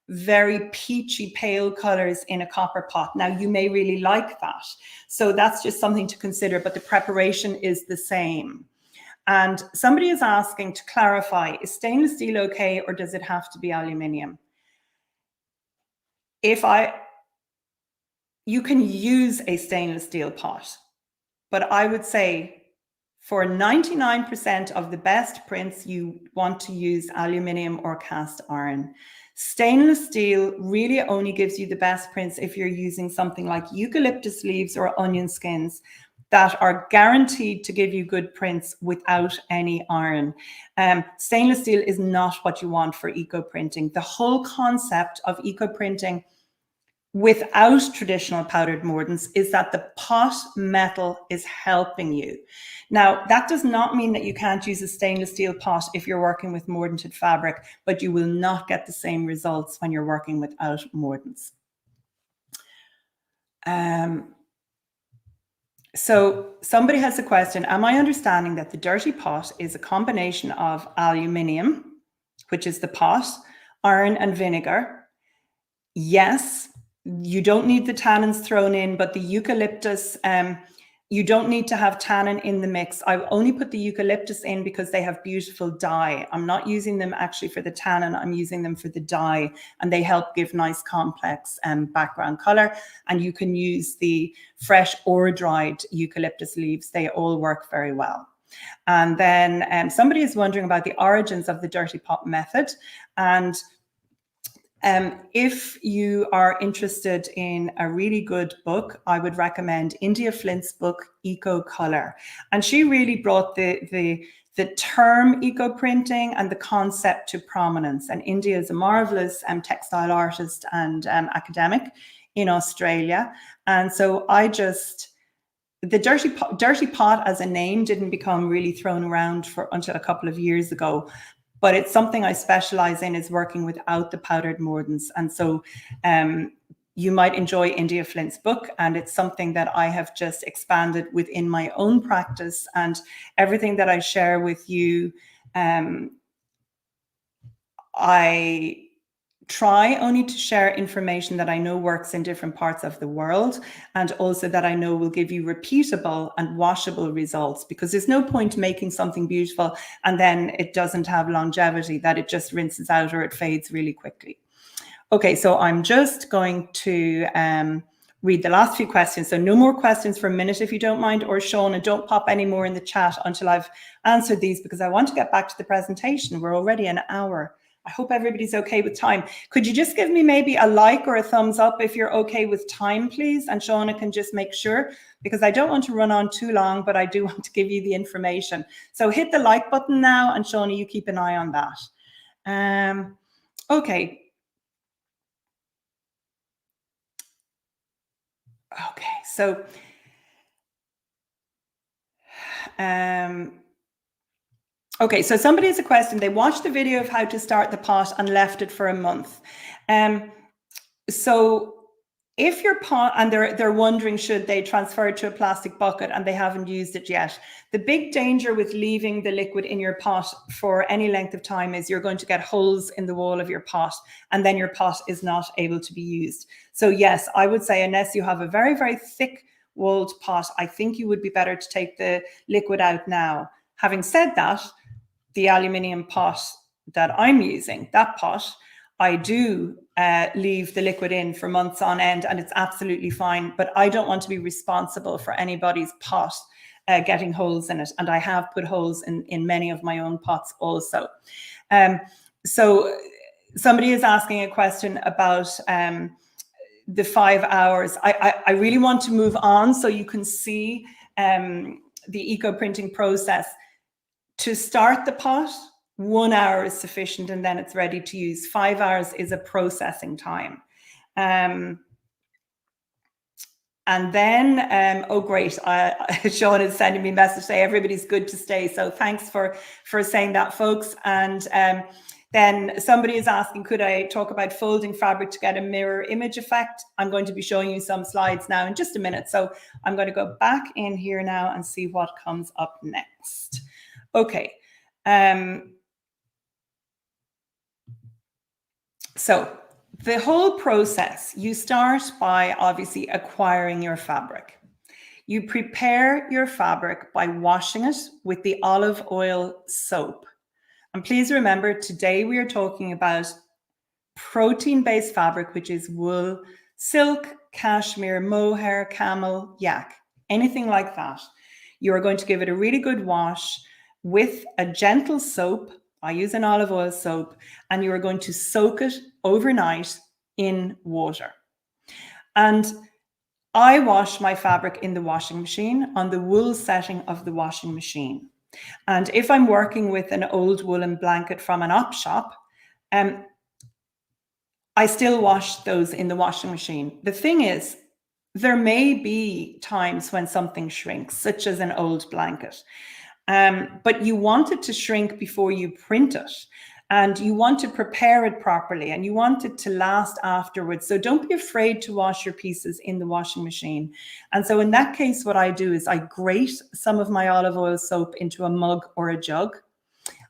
very peachy pale colors in a copper pot. Now, you may really like that. So that's just something to consider, but the preparation is the same. And somebody is asking to clarify, is stainless steel okay, or does it have to be aluminium? You can use a stainless steel pot, but I would say for 99% of the best prints, you want to use aluminium or cast iron. Stainless steel really only gives you the best prints if you're using something like eucalyptus leaves or onion skins that are guaranteed to give you good prints without any iron. Stainless steel is not what you want for eco printing. The whole concept of eco printing without traditional powdered mordants is that the pot metal is helping you. Now, that does not mean that you can't use a stainless steel pot if you're working with mordanted fabric, but you will not get the same results when you're working without mordants. So somebody has a question, am I understanding that the dirty pot is a combination of aluminium, which is the pot, iron and vinegar? Yes, you don't need the tannins thrown in, but the eucalyptus, you don't need to have tannin in the mix. I only put the eucalyptus in because they have beautiful dye. I'm not using them actually for the tannin, I'm using them for the dye, and they help give nice complex background color. And you can use the fresh or dried eucalyptus leaves. They all work very well. And then somebody is wondering about the origins of the dirty pot method. And if you are interested in a really good book, I would recommend India Flint's book, Eco Color. And she really brought the term eco printing and the concept to prominence. And India is a marvelous textile artist and academic in Australia. And so the dirty pot as a name didn't become really thrown around until a couple of years ago. But it's something I specialize in, is working without the powdered mordants. And so you might enjoy India Flint's book, and it's something that I have just expanded within my own practice. And everything that I share with you, I try only to share information that I know works in different parts of the world, and also that I know will give you repeatable and washable results, because there's no point making something beautiful and then it doesn't have longevity, that it just rinses out or it fades really quickly. Okay, so I'm just going to read the last few questions. So no more questions for a minute, if you don't mind, or Sean, and don't pop any more in the chat until I've answered these, because I want to get back to the presentation. We're already an hour. I hope everybody's okay with time. Could you just give me maybe a like or a thumbs up if you're okay with time, please? And Shauna can just make sure, because I don't want to run on too long, but I do want to give you the information. So hit the like button now, and Shauna, you keep an eye on that. Okay. Okay, so okay, so somebody has a question. They watched the video of how to start the pot and left it for a month. So if your pot, and they're wondering, should they transfer it to a plastic bucket and they haven't used it yet? The big danger with leaving the liquid in your pot for any length of time is you're going to get holes in the wall of your pot, and then your pot is not able to be used. So yes, I would say, unless you have a very, very thick walled pot, I think you would be better to take the liquid out now. Having said that, the aluminium pot that I'm using, that pot, I do leave the liquid in for months on end, and it's absolutely fine. But I don't want to be responsible for anybody's pot getting holes in it. And I have put holes in many of my own pots also. So somebody is asking a question about the 5 hours. I really want to move on so you can see the eco printing process. To start the pot, 1 hour is sufficient, and then it's ready to use. 5 hours is a processing time. And then, oh great, Sean is sending me a message saying everybody's good to stay. So thanks for saying that, folks. And then somebody is asking, could I talk about folding fabric to get a mirror image effect? I'm going to be showing you some slides now in just a minute. So I'm going to go back in here now and see what comes up next. Okay. So the whole process, you start by obviously acquiring your fabric. You prepare your fabric by washing it with the olive oil soap. And please remember, today we are talking about protein-based fabric, which is wool, silk, cashmere, mohair, camel, yak, anything like that. You are going to give it a really good wash with a gentle soap. I use an olive oil soap, and you are going to soak it overnight in water. And I wash my fabric in the washing machine on the wool setting of the washing machine. And if I'm working with an old woolen blanket from an op shop, I still wash those in the washing machine. The thing is, there may be times when something shrinks, such as an old blanket. But you want it to shrink before you print it, and you want to prepare it properly, and you want it to last afterwards. So don't be afraid to wash your pieces in the washing machine. And so in that case, what I do is I grate some of my olive oil soap into a mug or a jug.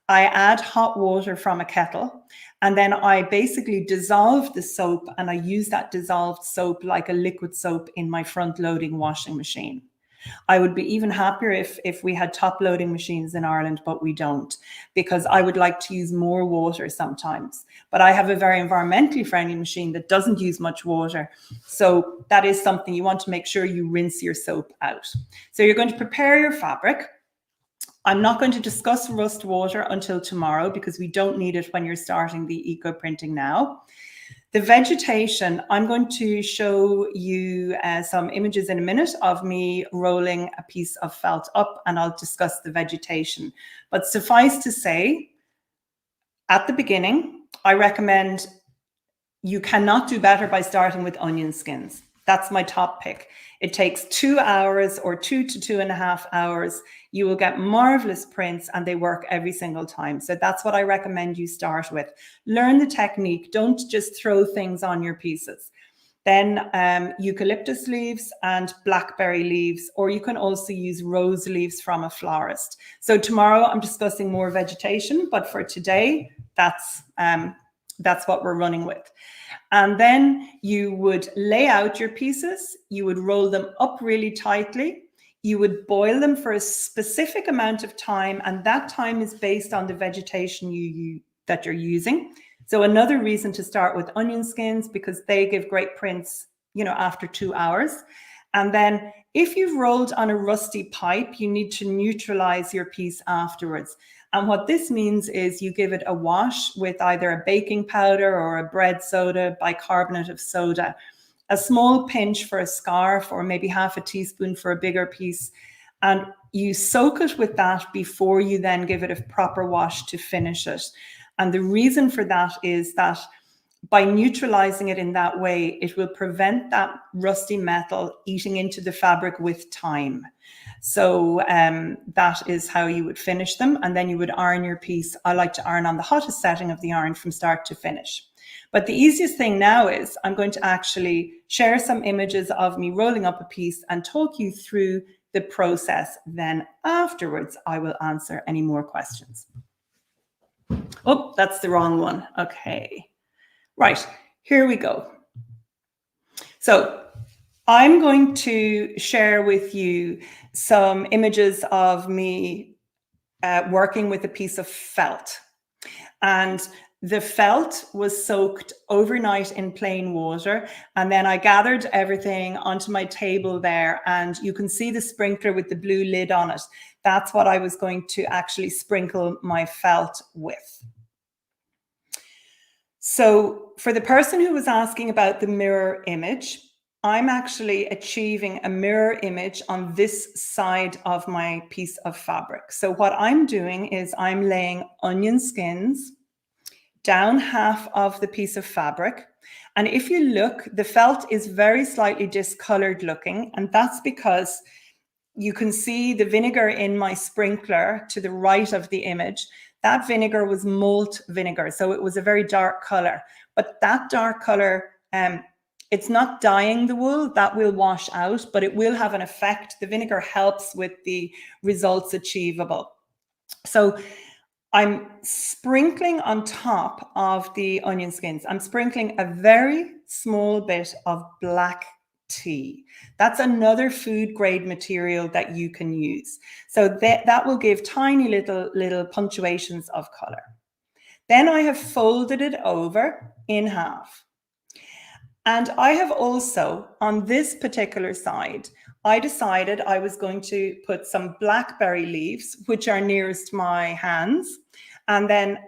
I add hot water from a kettle, and then I basically dissolve the soap, and I use that dissolved soap like a liquid soap in my front loading washing machine. I would be even happier if we had top loading machines in Ireland, but we don't, because I would like to use more water sometimes. But I have a very environmentally friendly machine that doesn't use much water. So that is something you want to make sure you rinse your soap out. So you're going to prepare your fabric. I'm not going to discuss rust water until tomorrow because we don't need it when you're starting the eco printing now. The vegetation, I'm going to show you some images in a minute of me rolling a piece of felt up, and I'll discuss the vegetation. But suffice to say, at the beginning, I recommend you cannot do better by starting with onion skins. That's my top pick. It takes 2 hours or 2 to 2.5 hours. You will get marvelous prints, and they work every single time. So that's what I recommend you start with. Learn the technique. Don't just throw things on your pieces. Then eucalyptus leaves and blackberry leaves, or you can also use rose leaves from a florist. So tomorrow I'm discussing more vegetation, but for today, that's what we're running with. And then you would lay out your pieces, you would roll them up really tightly, you would boil them for a specific amount of time, and that time is based on the vegetation that you're using. So another reason to start with onion skins, because they give great prints, after 2 hours. And then if you've rolled on a rusty pipe, you need to neutralize your piece afterwards. And what this means is you give it a wash with either a baking powder or a bread soda, bicarbonate of soda, a small pinch for a scarf, or maybe half a teaspoon for a bigger piece. And you soak it with that before you then give it a proper wash to finish it. And the reason for that is that by neutralizing it in that way, it will prevent that rusty metal eating into the fabric with time. So that is how you would finish them. And then you would iron your piece. I like to iron on the hottest setting of the iron from start to finish. But the easiest thing now is I'm going to actually share some images of me rolling up a piece and talk you through the process. Then afterwards, I will answer any more questions. Oh, that's the wrong one. Okay. Right, here we go. So I'm going to share with you some images of me working with a piece of felt. And the felt was soaked overnight in plain water. And then I gathered everything onto my table there. And you can see the sprinkler with the blue lid on it. That's what I was going to actually sprinkle my felt with. So for the person who was asking about the mirror image, I'm actually achieving a mirror image on this side of my piece of fabric. So what I'm doing is I'm laying onion skins down half of the piece of fabric. And if you look, the felt is very slightly discolored looking. And that's because you can see the vinegar in my sprinkler to the right of the image. That vinegar was malt vinegar, so it was a very dark color. But that dark color, it's not dyeing the wool, that will wash out, but it will have an effect. The vinegar helps with the results achievable. So I'm sprinkling on top of the onion skins. I'm sprinkling a very small bit of black tea. That's another food grade material that you can use. So that will give tiny little punctuations of color. Then I have folded it over in half. And I have also, on this particular side, I decided I was going to put some blackberry leaves, which are nearest my hands. And then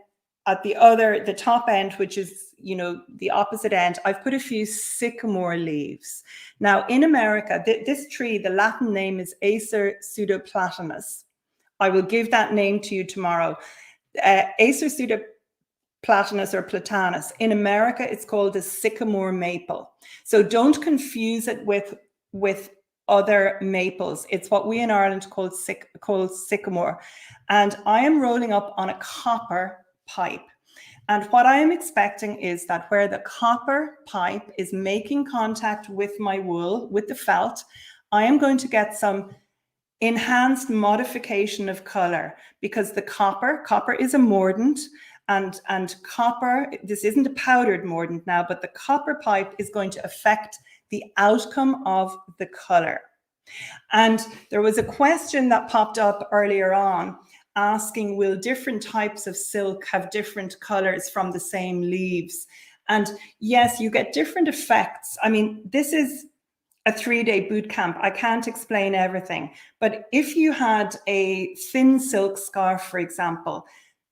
at the top end, which is, the opposite end, I've put a few sycamore leaves. Now in America, this tree, the Latin name is Acer pseudoplatanus. I will give that name to you tomorrow. Acer platanus or platanus. In America, it's called a sycamore maple. So don't confuse it with other maples. It's what we in Ireland call sycamore. And I am rolling up on a copper pipe. And what I am expecting is that where the copper pipe is making contact with my wool, with the felt, I am going to get some enhanced modification of color, because the copper is a mordant, and copper, this isn't a powdered mordant now, but the copper pipe is going to affect the outcome of the color. And there was a question that popped up earlier on asking, will different types of silk have different colors from the same leaves? And yes, you get different effects. I mean, this is a 3-day boot camp. I can't explain everything, but if you had a thin silk scarf, for example,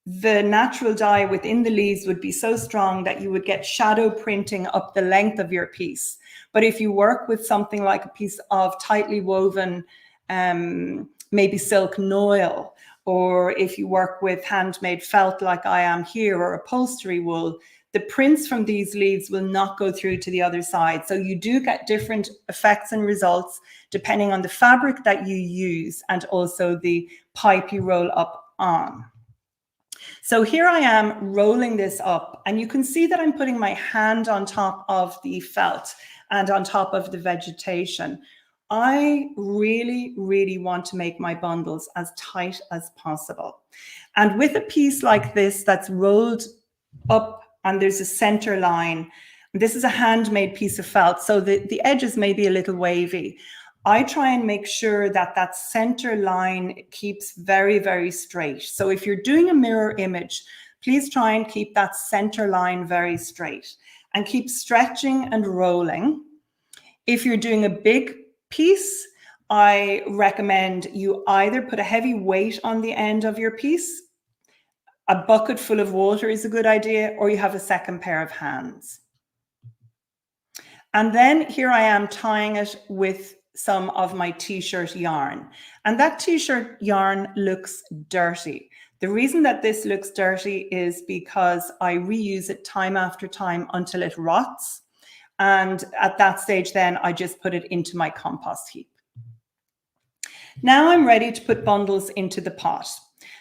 the natural dye within the leaves would be so strong that you would get shadow printing up the length of your piece. But if you work with something like a piece of tightly woven, maybe silk noil, or if you work with handmade felt like I am here, or upholstery wool, the prints from these leaves will not go through to the other side. So you do get different effects and results depending on the fabric that you use and also the pipe you roll up on. So here I am rolling this up, and you can see that I'm putting my hand on top of the felt and on top of the vegetation. I really, really want to make my bundles as tight as possible. And with a piece like this that's rolled up and there's a center line, this is a handmade piece of felt, so the edges may be a little wavy. I try and make sure that that center line keeps very, very straight. So if you're doing a mirror image, please try and keep that center line very straight and keep stretching and rolling. If you're doing a big piece, I recommend you either put a heavy weight on the end of your piece, a bucket full of water is a good idea, or you have a second pair of hands. And then here I am tying it with some of my t-shirt yarn, and that t-shirt yarn looks dirty. The reason that this looks dirty is because I reuse it time after time until it rots, and at that stage then I just put it into my compost heap. Now I'm ready to put bundles into the pot.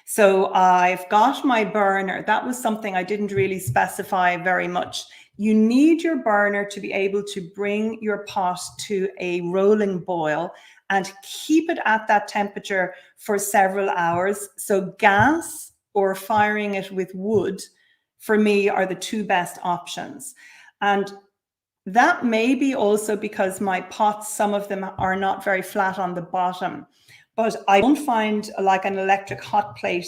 So I've got my burner. That was something I didn't really specify very much. You need your burner to be able to bring your pot to a rolling boil and keep it at that temperature for several hours. So gas or firing it with wood, for me, are the two best options. And that may be also because my pots, some of them are not very flat on the bottom, but I don't find like an electric hot plate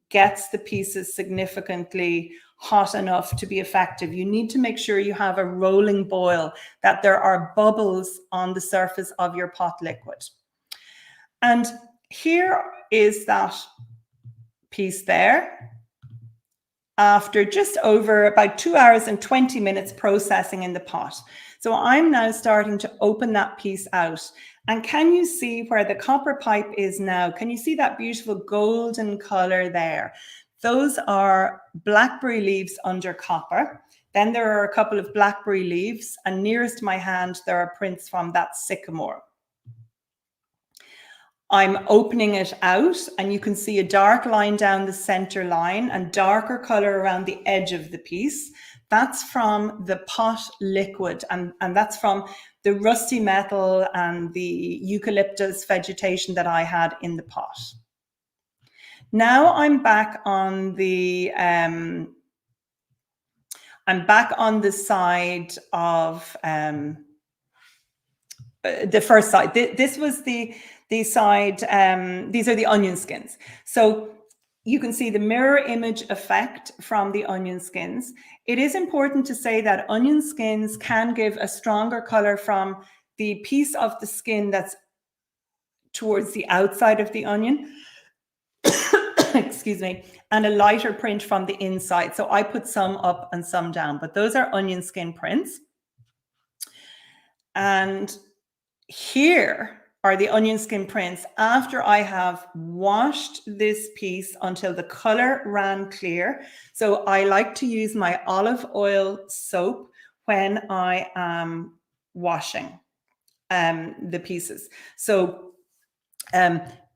gets the pieces significantly hot enough to be effective. You need to make sure you have a rolling boil, that there are bubbles on the surface of your pot liquid. And here is that piece there. After just over about 2 hours and 20 minutes processing in the pot. So I'm now starting to open that piece out. And can you see where the copper pipe is now? Can you see that beautiful golden color there? Those are blackberry leaves under copper. Then there are a couple of blackberry leaves, and nearest my hand, there are prints from that sycamore. I'm opening it out, and you can see a dark line down the center line and darker color around the edge of the piece. That's from the pot liquid, and that's from the rusty metal and the eucalyptus vegetation that I had in the pot. Now I'm back on the side of the first side. This was the side, these are the onion skins. So you can see the mirror image effect from the onion skins. It is important to say that onion skins can give a stronger color from the piece of the skin that's towards the outside of the onion, excuse me, and a lighter print from the inside. So I put some up and some down, but those are onion skin prints. And here are the onion skin prints after I have washed this piece until the color ran clear. So I like to use my olive oil soap when I am washing the pieces. So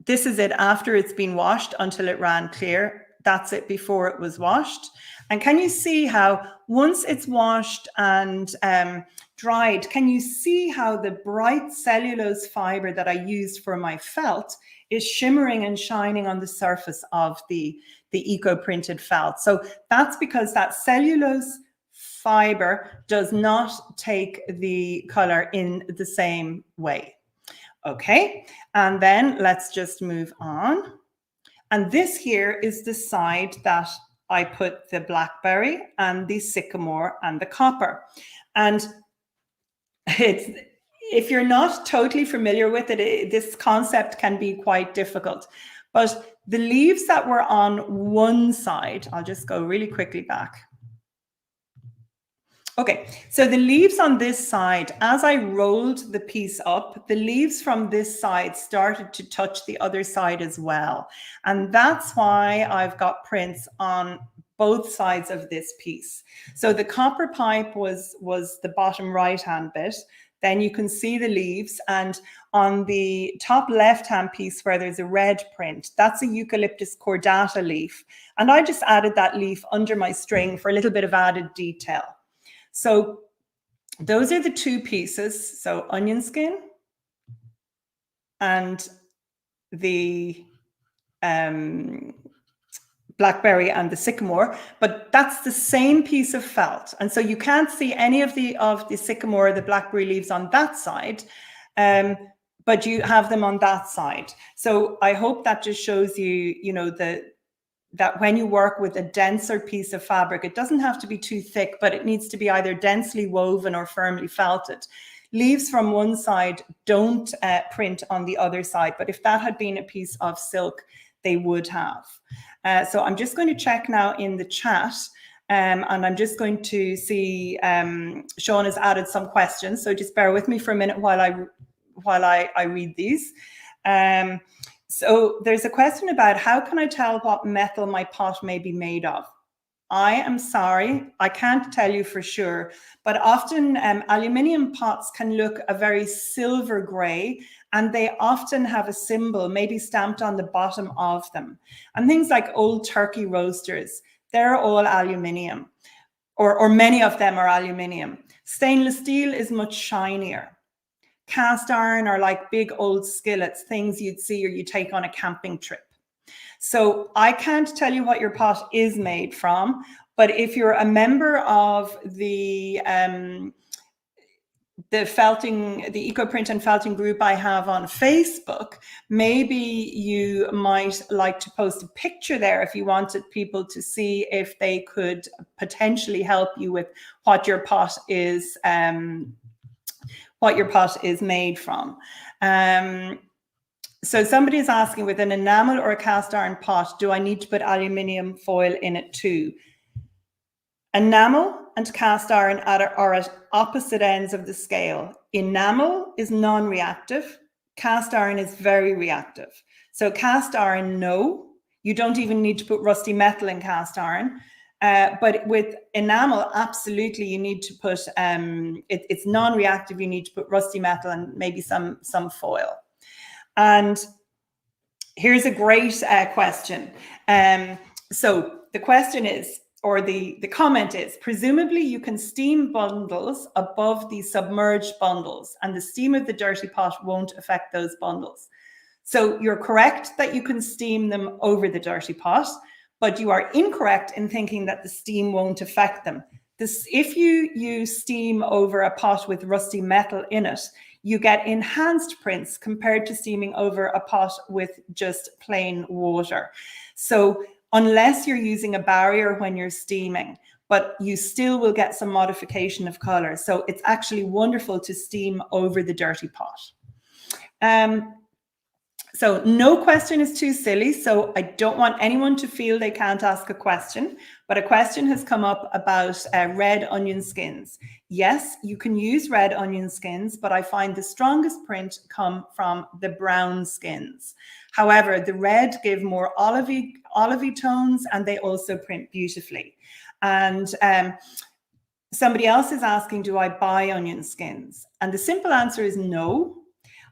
this is it after it's been washed until it ran clear. That's it before it was washed. And can you see how once it's washed and dried, can you see how the bright cellulose fiber that I used for my felt is shimmering and shining on the surface of the eco-printed felt? So that's because that cellulose fiber does not take the color in the same way. Okay, and then let's just move on. And this here is the side that I put the blackberry and the sycamore and the copper. And if you're not totally familiar with it, this concept can be quite difficult. But the leaves that were on one side, I'll just go really quickly back. Okay, so the leaves on this side, as I rolled the piece up, the leaves from this side started to touch the other side as well. And that's why I've got prints on both sides of this piece. So the copper pipe was the bottom right-hand bit. Then you can see the leaves, and on the top left-hand piece where there's a red print, that's a Eucalyptus cordata leaf. And I just added that leaf under my string for a little bit of added detail. So those are the two pieces. So onion skin and the blackberry and the sycamore, but that's the same piece of felt. And so you can't see any of the sycamore or the blackberry leaves on that side, but you have them on that side. So I hope that just shows you, you know, that when you work with a denser piece of fabric, it doesn't have to be too thick, but it needs to be either densely woven or firmly felted. Leaves from one side don't print on the other side, but if that had been a piece of silk, they would have. So I'm just going to check now in the chat, and I'm just going to see Sean has added some questions. So just bear with me for a minute while I read these. So there's a question about how can I tell what metal my pot may be made of? I am sorry, I can't tell you for sure, but often aluminium pots can look a very silver gray, and they often have a symbol maybe stamped on the bottom of them. And things like old turkey roasters, they're all aluminium, or many of them are aluminium. Stainless steel is much shinier. Cast iron are like big old skillets, things you'd see or you take on a camping trip. So I can't tell you what your pot is made from, but if you're a member of the EcoPrint and felting group I have on Facebook, maybe you might like to post a picture there if you wanted people to see if they could potentially help you with what your pot is made from. So somebody is asking, with an enamel or a cast iron pot, do I need to put aluminium foil in it too? Enamel and cast iron are at opposite ends of the scale. Enamel is non-reactive. Cast iron is very reactive. So cast iron, no, you don't even need to put rusty metal in cast iron. But with enamel, absolutely, you need to put, it's non-reactive, you need to put rusty metal and maybe some foil. And here's a great question. So the question is, or the comment is, presumably you can steam bundles above the submerged bundles, and the steam of the dirty pot won't affect those bundles. So you're correct that you can steam them over the dirty pot, but you are incorrect in thinking that the steam won't affect them. If you use steam over a pot with rusty metal in it, you get enhanced prints compared to steaming over a pot with just plain water. So unless you're using a barrier when you're steaming, but you still will get some modification of color. So it's actually wonderful to steam over the dirty pot. So no question is too silly. So I don't want anyone to feel they can't ask a question, but a question has come up about red onion skins. Yes, you can use red onion skins, but I find the strongest print come from the brown skins. However, the red give more olivey tones, and they also print beautifully. And somebody else is asking, do I buy onion skins? And the simple answer is no.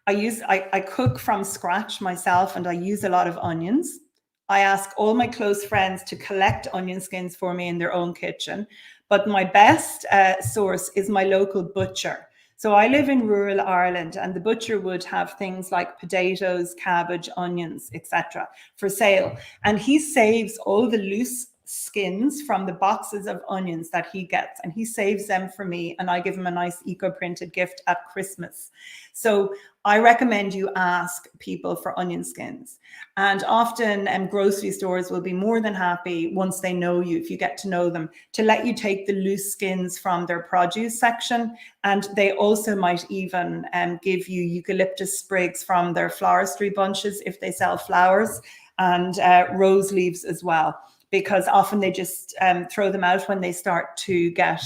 I cook from scratch myself, and I use a lot of onions. I ask all my close friends to collect onion skins for me in their own kitchen. But my best source is my local butcher. So I live in rural Ireland, and the butcher would have things like potatoes, cabbage, onions, etc. for sale. And he saves all the loose skins from the boxes of onions that he gets, and he saves them for me, and I give him a nice eco-printed gift at Christmas. So I recommend you ask people for onion skins, and often grocery stores will be more than happy, once they know you, if you get to know them, to let you take the loose skins from their produce section. And they also might even give you eucalyptus sprigs from their floristry bunches if they sell flowers, and rose leaves as well, because often they just throw them out when they start to get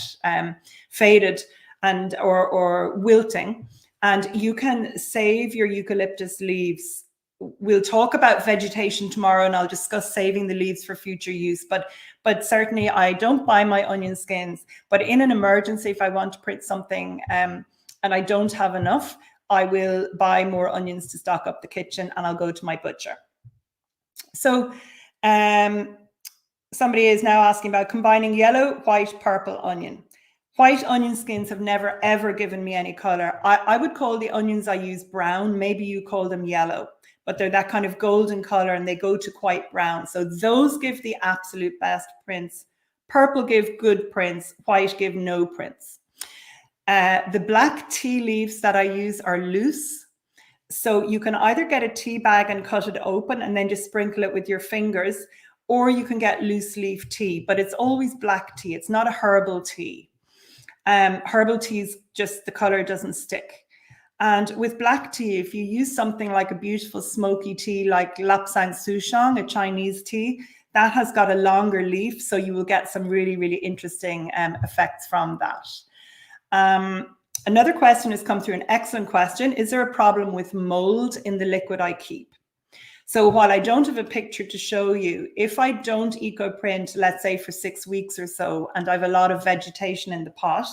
faded and or wilting. And you can save your eucalyptus leaves. We'll talk about vegetation tomorrow, and I'll discuss saving the leaves for future use. But certainly I don't buy my onion skins. But in an emergency, if I want to print something and I don't have enough, I will buy more onions to stock up the kitchen, and I'll go to my butcher. So somebody is now asking about combining yellow, white, purple onion. White onion skins have never, ever given me any color. I would call the onions I use brown. Maybe you call them yellow, but they're that kind of golden color, and they go to quite brown. So those give the absolute best prints. Purple give good prints. White give no prints. The black tea leaves that I use are loose. So you can either get a tea bag and cut it open and then just sprinkle it with your fingers, or you can get loose leaf tea, but it's always black tea. It's not a herbal tea. Herbal teas, just the color doesn't stick. And with black tea, if you use something like a beautiful smoky tea like Lapsang Souchong, a Chinese tea, that has got a longer leaf, so you will get some really, really interesting effects from that. Another question has come through, an excellent question. Is there a problem with mold in the liquid I keep? So while I don't have a picture to show you, if I don't eco-print, let's say for 6 weeks or so, and I have a lot of vegetation in the pot,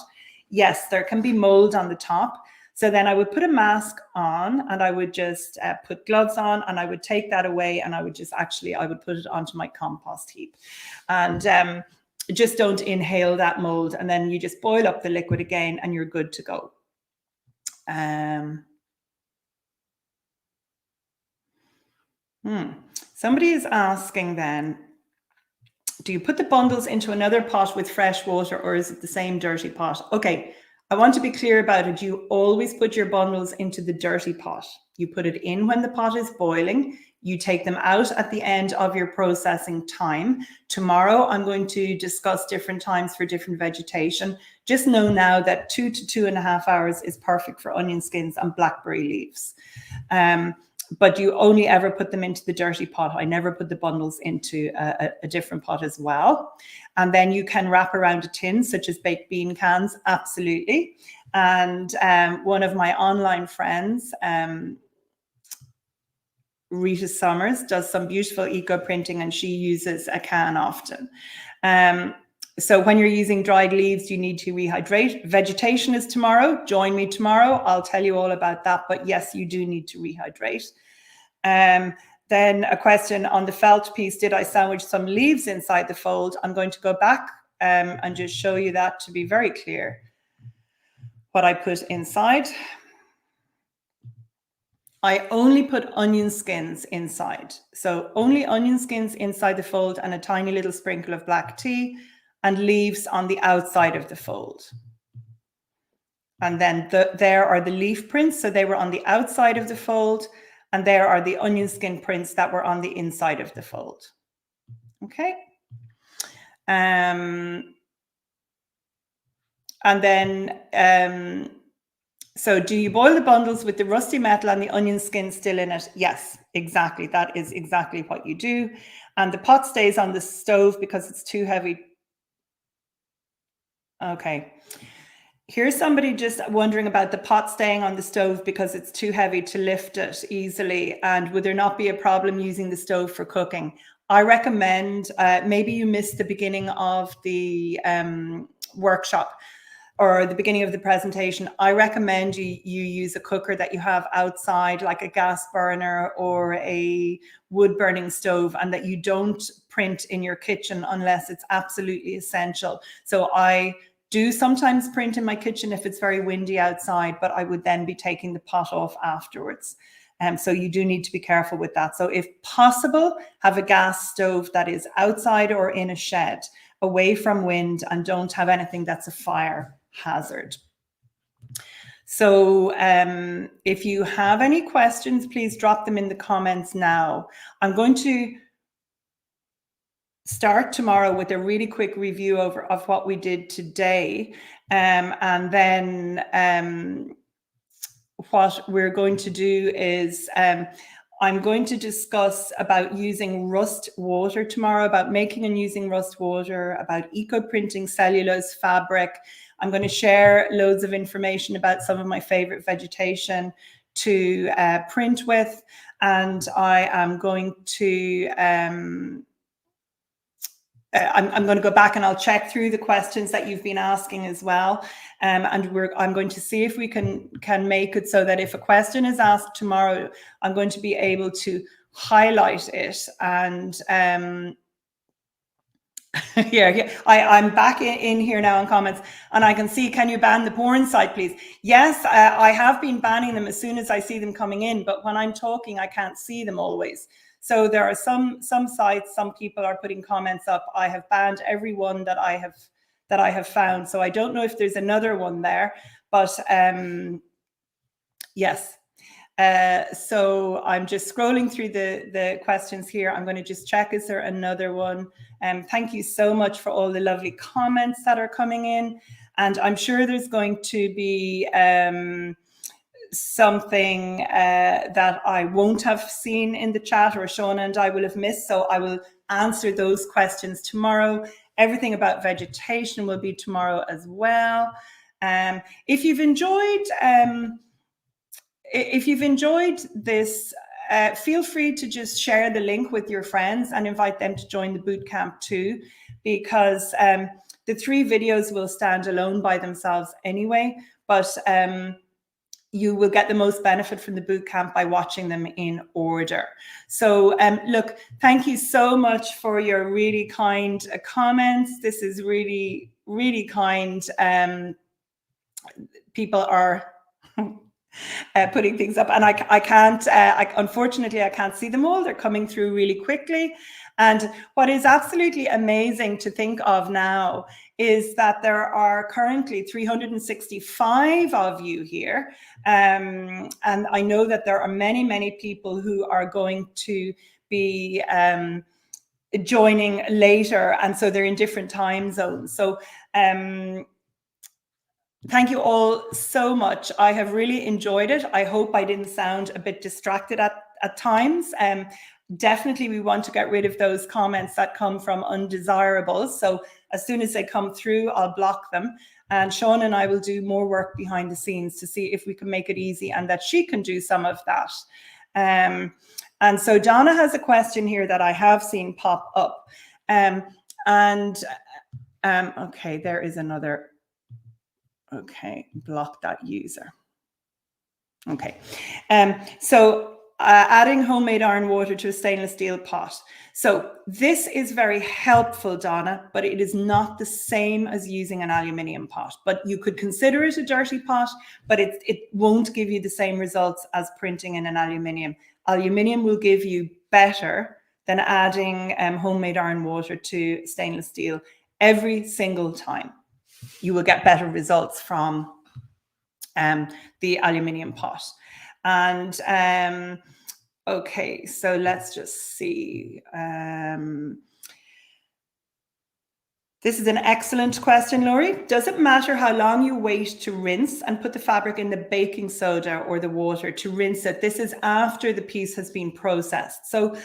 yes, there can be mold on the top. So then I would put a mask on, and I would just put gloves on, and I would take that away, and I would just I would put it onto my compost heap. And just don't inhale that mold. And then you just boil up the liquid again, and you're good to go. Somebody is asking then, do you put the bundles into another pot with fresh water, or is it the same dirty pot? Okay, I want to be clear about it. You always put your bundles into the dirty pot. You put it in when the pot is boiling. You take them out at the end of your processing time. Tomorrow, I'm going to discuss different times for different vegetation. Just know now that 2 to 2.5 hours is perfect for onion skins and blackberry leaves. But you only ever put them into the dirty pot. I never put the bundles into a different pot as well. And then you can wrap around a tin, such as baked bean cans, absolutely. And one of my online friends, Rita Summers, does some beautiful eco printing, and she uses a can often. So when you're using dried leaves, you need to rehydrate. Vegetation is tomorrow. Join me tomorrow. I'll tell you all about that. But yes, you do need to rehydrate. Then a question on the felt piece, did I sandwich some leaves inside the fold? I'm going to go back and just show you that to be very clear what I put inside. I only put onion skins inside. So only onion skins inside the fold, and a tiny little sprinkle of black tea, and leaves on the outside of the fold. And then there are the leaf prints. So they were on the outside of the fold, and there are the onion skin prints that were on the inside of the fold. Okay. And then So do you boil the bundles with the rusty metal and the onion skin still in it? Yes, exactly. That is exactly what you do. And the pot stays on the stove because it's too heavy. Okay. Here's somebody just wondering about the pot staying on the stove because it's too heavy to lift it easily. And would there not be a problem using the stove for cooking? I recommend, maybe you missed the beginning of the workshop or the beginning of the presentation. I recommend you use a cooker that you have outside, like a gas burner or a wood burning stove, and that you don't print in your kitchen unless it's absolutely essential. So I do sometimes print in my kitchen if it's very windy outside, but I would then be taking the pot off afterwards. So you do need to be careful with that. So if possible, have a gas stove that is outside or in a shed, away from wind, and don't have anything that's a fire hazard. So if you have any questions, please drop them in the comments now. I'm going to start tomorrow with a really quick review of what we did today, and then what we're going to do is I'm going to discuss about using rust water tomorrow, about making and using rust water, about eco-printing cellulose fabric. I'm going to share loads of information about some of my favorite vegetation to print with, and I am going to I'm going to go back and I'll check through the questions that you've been asking as well. And I'm going to see if we can make it so that if a question is asked tomorrow, I'm going to be able to highlight it. And yeah, I'm back in here now in comments, and I can see, can you ban the porn site, please? Yes, I have been banning them as soon as I see them coming in, but when I'm talking, I can't see them always. So there are some sites, some people are putting comments up. I have banned every one that I have found. So I don't know if there's another one there, but yes. So I'm just scrolling through the questions here. I'm going to just check, is there another one? Thank you so much for all the lovely comments that are coming in. And I'm sure there's going to be something that I won't have seen in the chat, or Shauna and I will have missed. So I will answer those questions tomorrow. Everything about vegetation will be tomorrow as well. If you've enjoyed this, feel free to just share the link with your friends and invite them to join the bootcamp too, because the 3 videos will stand alone by themselves anyway, but you will get the most benefit from the bootcamp by watching them in order. So look, thank you so much for your really kind comments. This is really, really kind. People are putting things up, and I can't, unfortunately, I can't see them all. They're coming through really quickly. And what is absolutely amazing to think of now is that there are currently 365 of you here. And I know that there are many, many people who are going to be joining later. And so they're in different time zones. So thank you all so much. I have really enjoyed it. I hope I didn't sound a bit distracted at times. Definitely, we want to get rid of those comments that come from undesirables. So as soon as they come through, I'll block them. And Sean and I will do more work behind the scenes to see if we can make it easy and that she can do some of that. And so Donna has a question here that I have seen pop up. Okay, there is another. Okay, block that user. Okay, so adding homemade iron water to a stainless steel pot. So this is very helpful, Donna, but it is not the same as using an aluminium pot. But you could consider it a dirty pot, but it won't give you the same results as printing in an aluminium. Aluminium will give you better than adding homemade iron water to stainless steel every single time. You will get better results from the aluminium pot. And okay, so let's just see. This is an excellent question, Laurie. Does it matter how long you wait to rinse and put the fabric in the baking soda or the water to rinse it? This is after the piece has been processed. So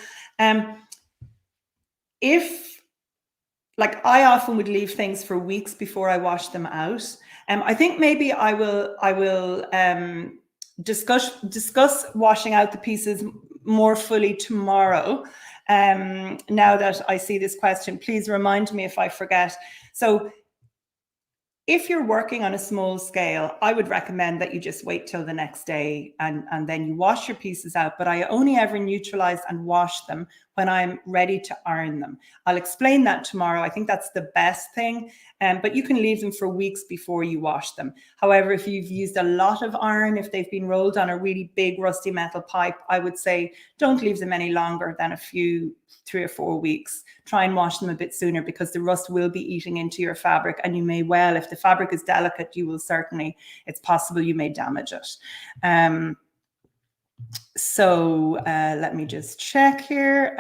if, like, I often would leave things for weeks before I wash them out. I think maybe I will discuss washing out the pieces more fully tomorrow. Now that I see this question, please remind me if I forget. So if you're working on a small scale, I would recommend that you just wait till the next day and then you wash your pieces out. But I only ever neutralize and wash them when I'm ready to iron them. I'll explain that tomorrow. I think that's the best thing. But you can leave them for weeks before you wash them. However, if you've used a lot of iron, if they've been rolled on a really big rusty metal pipe, I would say don't leave them any longer than 3 or 4 weeks. Try and wash them a bit sooner because the rust will be eating into your fabric, and you may well, if the fabric is delicate, you will certainly, it's possible you may damage it. Let me just check here.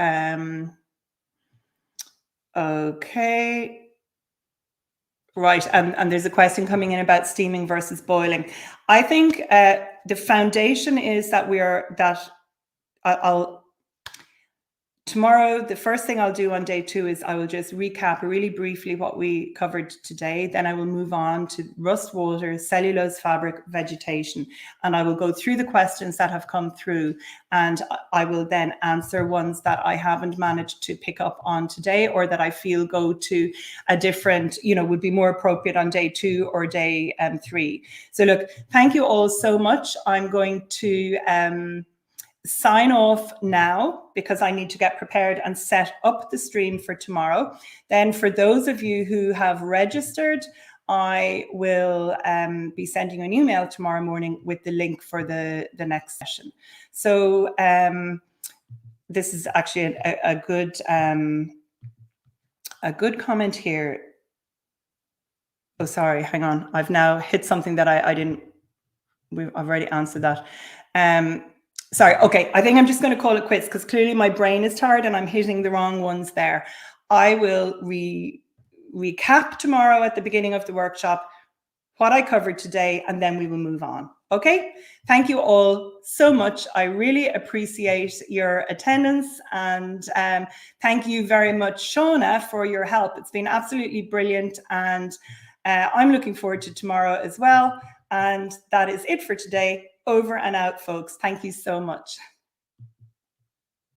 Okay. Right, and there's a question coming in about steaming versus boiling. I think the foundation is that tomorrow, the first thing I'll do on day 2 is I will just recap really briefly what we covered today. Then I will move on to rust water, cellulose fabric, vegetation, and I will go through the questions that have come through, and I will then answer ones that I haven't managed to pick up on today or that I feel go to a different, would be more appropriate on day 2 or day 3. So look, thank you all so much. I'm going to sign off now because I need to get prepared and set up the stream for tomorrow. Then for those of you who have registered, I will be sending you an email tomorrow morning with the link for the next session. So this is actually a good comment here. Oh, sorry, hang on. I've now hit something that I've already answered that. Sorry, okay, I think I'm just going to call it quits because clearly my brain is tired and I'm hitting the wrong ones there. I will recap tomorrow at the beginning of the workshop what I covered today, and then we will move on. Okay, thank you all so much. I really appreciate your attendance, and thank you very much, Shauna, for your help. It's been absolutely brilliant, and I'm looking forward to tomorrow as well. And that is it for today. Over and out, folks. Thank you so much.